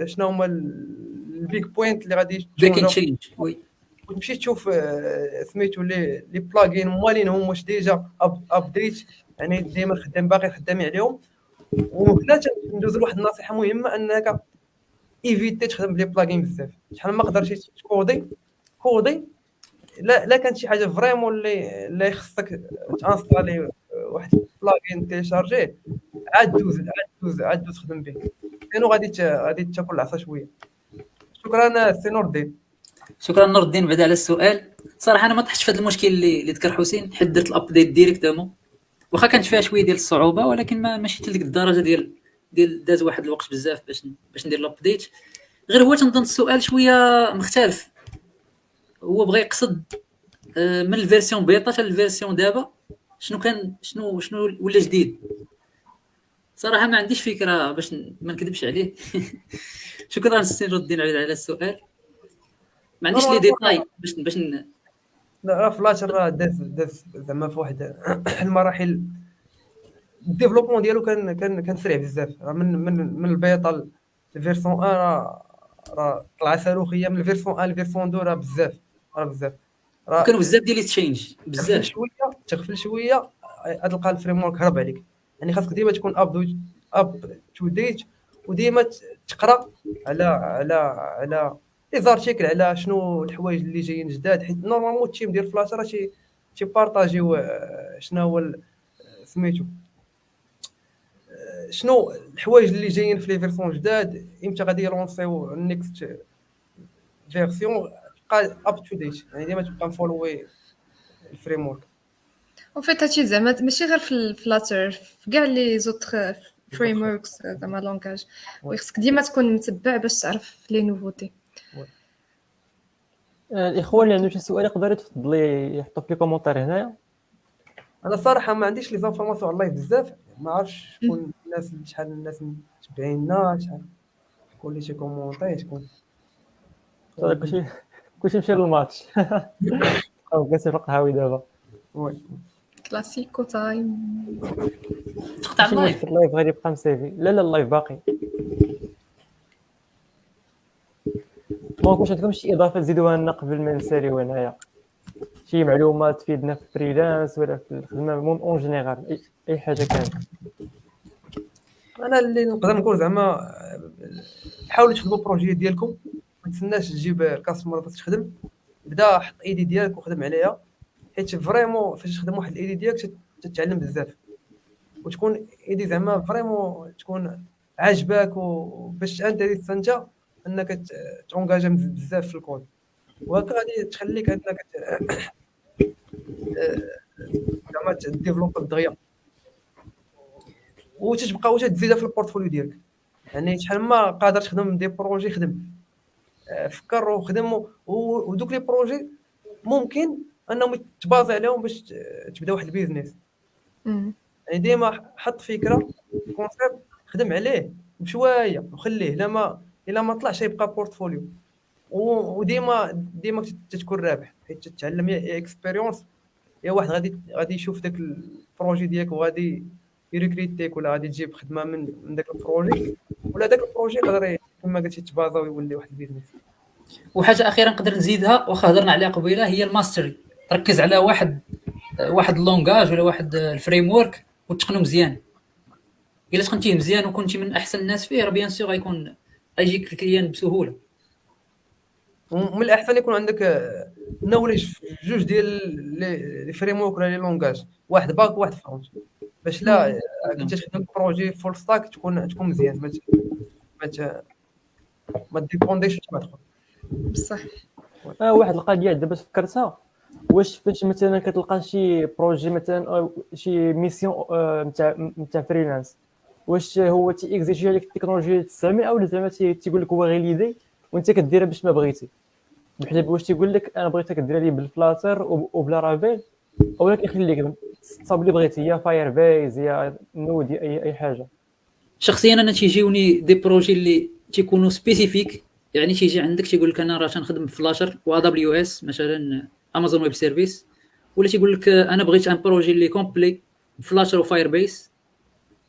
شنو هما البيك بوينت اللي غادي تشينج. وي وتمشي تشوف سميتو لي بلاغين مالينهم واش ديجا ابديت، يعني ديما باقي خدامين عليهم. وهنا ندوز لواحد النصيحه مهمه، انك ايفيتي تخدم بلي بلاغين بزاف. شحال ما قدرتي كودي لا كانت شي حاجه فريمون اللي خصك تانستالي واحد البلاغين تيشارجيه، عاد دوز خدم به، لانه غادي تاكل العصا شويه. شكرا سي نور الدين. شكرا نور الدين بعدا على السؤال. صراحه انا ما طحتش في هذا المشكل اللي ذكر حسين، حيت درت الابديت ديريكتومون، واخا كانت فيها شويه ديال الصعوبه، ولكن ماشي حتى لديك الدرجه ديال داز واحد الوقت بزاف باش ندير الابديت. غير هو تنظن السؤال شويه مختلف. هو بغى يقصد من الفيرسيون بيتا حتى الفيرسيون دابا شنو كان شنو ولا جديد. صراحه ما عنديش فكره باش ما نكذبش عليه. شكرا سي ردين على السؤال. ما عنديش لي ديتاي باش لا فلاتر راه داز زعما في واحد المراحل الديفلوبمون ديالو كان سريع بزاف. راه من البيتا الفيرسون 1 راه طلع صاروخيه. من الفيرسون 1 للفيرسون 2 راه بزاف راه كانوا بزاف ديال لي تشينج بزاف. تغفل شويه تلقى الفريم ورك هرب عليك. يعني خاصك ديما تكون اب تو ديت، وديما تقرا على لي زارتيكل على شنو الحوايج اللي جايين جداد، حيت نورمالمون التيم ديال فلاتر شي بارطاجيو شنو هو سميتو شنو الحوايج اللي جايين في لي فيرسون جداد، امتى غادي يلونسيو النيكست فيرسيون. تبقى اب تو ديت، يعني ديما تبقى مفولوي الفريم ورك. وفيت هادشي زعما ماشي غير في الفلاتر، في كاع لي زوتر فريم وركس زعما لونغاج، وخصك ديما تكون متبع باش تعرف لي نوفوتي. الاخوان اللي عندهم شي سؤال يقدر يتفضل يحطوا في لي كومونتير هنايا. انا صراحه ما عنديش لي زانفورماسيون على اللايف بزاف، ما عرفتش شكون الناس، شحال الناس متابعينا، شكون اللي كومونطي، شكون كلشي مشى للماتش. او كاسي القهاوي دابا وي. كلاسيكو تايم. تقطع ماشي اللايف. مشكل، اللايف غادي يبقى مسيفي. لا اللايف باقي. ما كنتش عندكم شي اضافه تزيدوها لنا قبل ما نساليو هنايا؟ شي معلومات تفيدنا في فريلانس ولا في الخدمه اون جينيرال، اي حاجه كانت. انا اللي نقدر نقول زعما حاولوا تخدموا بروجي ديالكم، ما تسناش تجيب الكاستمر باش تخدم. بدا حط ايدي ديالك وخدم عليها، حيت فريمون فاش تخدم واحد الايدي ديالك تتعلم بزاف، وتكون ايدي زعما فريمون تكون عاجباك، وباش انت تستنجا انك تونجاجا بزاف في الكود، وهكا غادي تخليك انك زعما ديفلوب دغيا، وتتبقى وتزيدها في البورتفوليو ديالك. يعني شحال ما قادر تخدم دي بروجي خدم، فكر وخدم، ودوك لي بروجي ممكن انهم تبازي عليهم باش تبدا واحد البيزنس. يعني ديما حط فكره كونسيبت، خدم عليه بشويه وخليه الا ما طلعش يبقى بورتفوليو، وديما تكون رابح، حيت تتعلم يا اكسبيريونس، يا واحد غادي يشوف داك البروجي ديالك وغادي يريكريتيك، ولا غادي تجيب خدمه من داك البروجي، ولا داك البروجي يقدر كما قلتي تبازا ويولي واحد البيزنس. وحاجه اخيره نقدر نزيدها واخا هضرنا عليها قبيله، هي الماستري. ركز على واحد اللونغاج ولا واحد الفريم ورك وتقنو مزيان. الا تقنتيه مزيان وكنتي من احسن الناس فيه، راه بيان سور غيجيك الكليان بسهوله. ومن الاحسن يكون عندك نوليج في جوج ديال لي فريم ورك ولا لي لونغاج، واحد باك وواحد فرونت، باش لا كنت تخدم بروجي فول ستاك تكون مزيان، ما ديبونديش واحد اخر. بصح واحد القضيه دابا فكرتها، واش فاش مثلا كتلقى شي بروجي مثلا أو شي ميسيون نتاع فريلانس، واش هو تيكزيجي عليك التكنولوجيا اللي تستعمل، او زعما تيقول لك هو غير ليدي وانت كديرها باش ما بغيتي؟ بحال واش تيقول لك انا بغيتك ديرها لي بالفلاتر وبلا رافيل، اولا كيخليك تصاوب اللي بغيتي، يا فاير بيز يا نود اي حاجه. شخصيا انا تيجيوني دي بروجي اللي تيكونوا سبيسيفيك، يعني تيجي عندك تيقول لك انا راه تنخدم في فلاشر و دبليو اس مثلا امازون ويب سيرفيس، ولا تيقول لك انا بغيت ان بروجي اللي كومبلي فلاشر وفاير بيس،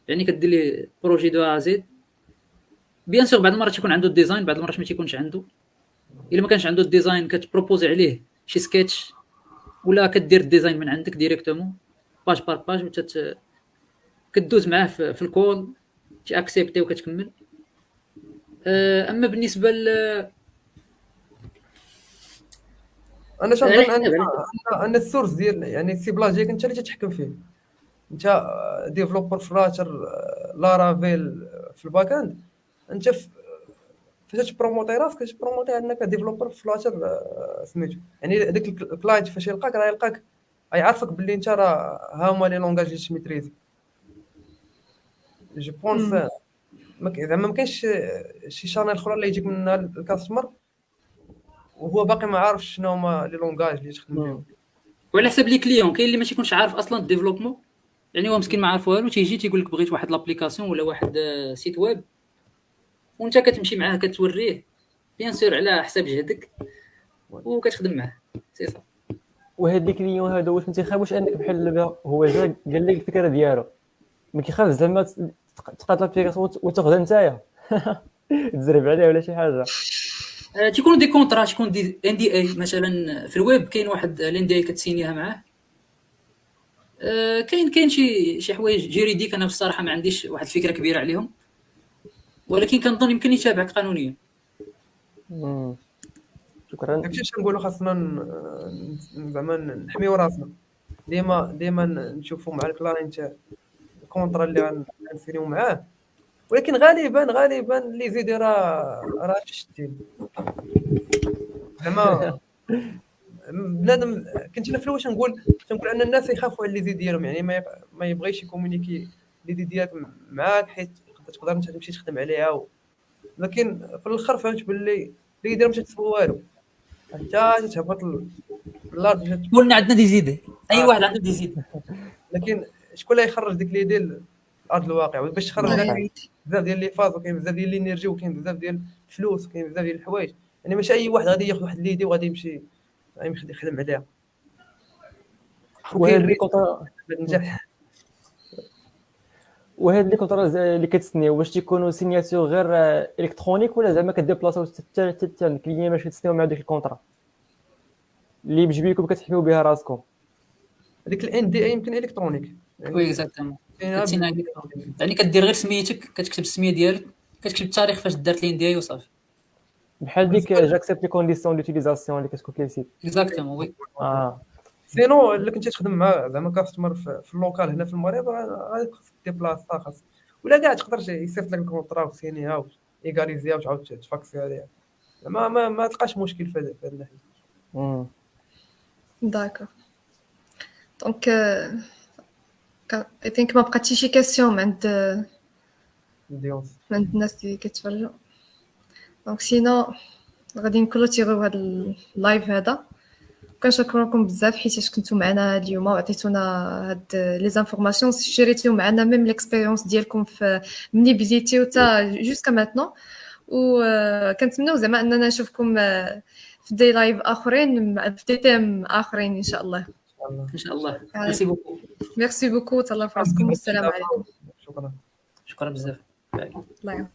يعني كدير لي بروجي دو ا زد. بيان سور بعض المرات تيكون عنده الديزاين، بعض المرات ما تيكونش عنده. الا ما كانش عنده الديزاين كتبروبوزي عليه شي سكيتش، ولا كدير الديزاين من عندك ديريكتومون باج بار باج، كدوز معاه في الكول تي اكسبتي وكتكمل. اما بالنسبه انا تنظن ان السورس ديال يعني السيبلاج ديالك انت اللي تتحكم فيه. انت ديفلوبر فلاتر لارافيل في الباك اند، انت فاش تبروموتي راسك تبروموتي انك ديفلوبر فلاتر سميتو. يعني داك الكلاينت فاش يلقاك راه يلقاك يعرفك باللي انت راه ها هما لي لونغاج اللي تميتريزي. جو بونس زعما ما كاينش شي شانيل اخرى اللي يجيك منها الكاستمر وهو باقي ما عارفش شنو هما لي لونغاج اللي تخدم بهم. وعلى حساب لي كليون كاين اللي ما تيكونش عارف اصلا الديفلوبمون، يعني هو مسكين ما عارف والو، تيجي تيقول لك بغيت واحد لابليكاسيون ولا واحد سيت ويب، وانت كتمشي معاه كتوريه بيان سور على حساب جهدك وكتخدم معاه سي صافي. وهاد لي كليون هادو واش ما تيخافوش انك بحال دابا هو جا قال لك الفكره ديالو، ما كيخاف زعما تقاد لابليكاسيون وتاخذها نتايا تزرب عليه ولا شي حاجه؟ تيكونوا دي كونطرا، تيكون دي NDA مثلا في الويب، كاين واحد NDA كتسينيها معاه. كاين شي حوايج جيريديك انا بصراحه ما عنديش واحد الفكره كبيره عليهم، ولكن كنظن يمكن يتابعك قانونيا. شكرا. داكشي اش نقولوا خاصنا زعما نحميو راسنا ديما نشوفوا مع الكلاينت الكونطرا اللي غنسينيو معاه، ولكن غالبا اللي زيد راه تشتي زعما بنادم. كنت انا في الاول تنقول ان الناس يخافوا على اللي زيد ديالهم، يعني ما يبغيش يكومونيكي اللي ديالك معاك حيت تقدر انت تمشي تخدم عليها لكن في الاخر فهمت باللي اللي ديالهم ماشي تسوى والو حتى تهبط الارض. قلنا عندنا دي زيد، اي واحد عنده دي زيد، لكن شكون اللي يخرج ديك ليدي لارض الواقع؟ باش تخرج بزاف ديال لي فاز، وكاين بزاف ديال الانرجي، وكاين بزاف ديال الفلوس، وكاين بزاف ديال الحوايج، يعني ماشي اي واحد غادي ياخذ واحد ليدي وغادي يمشي يخدم عليها. وهاد لي كونطرا النجاح وهاد لي كونطرا اللي كتسنيو واش تيكونوا سينياتور غير الكترونيك ولا زعما كديبلاصاو حتى الكليان باش تسنيو مع ديك الكونطرا اللي بجبيكم كتحميو بها راسكم؟ هذيك الان دي اي يمكن الكترونيك وي اكزاكتومون. يعني كدير غير سميتك، كتكتب السميه ديالك، كتكتب التاريخ فاش دارت لين دي وصافي، بحال ديك جاكسبت لي كونديسيون ديوتيليزاسيون اللي كتكون في السيت. اكزاكتومون وي. سينو اللي كنتي تخدم مع زعما كاستمر في اللوكال هنا في المغرب غادي خصك ديبلاصا خاص، ولا كاع تقدر يصيفط لك الكونطرا وسينيها وإيغاليزيها وتعاود تفاكسي عليها، ما تلقاش مشكل في هذا الناحيه. داكور دونك اي ثينك ما بقاتش شي كاستيون من عند الناس اللي كيتفرجوا. دونك سينو غادي نكلوتيريو هذا اللايف هذا. كنشكركم بزاف حيت كنتو معنا اليوم وعطيتونا هاد لي زانفورماسيون، شيريتيو معنا ميم ليكسبيريونس ديالكم في مني بديتيو تا جوسكا ماتنون، وكنتمنوا زعما اننا نشوفكم في دي لايف اخرين في دي تيم اخرين ان شاء الله. ان شاء الله. ميرسي بوكو. ميرسي بوكو، تهلاو في راسكم والسلام عليكم. شكرا بزاف. الله يعاون.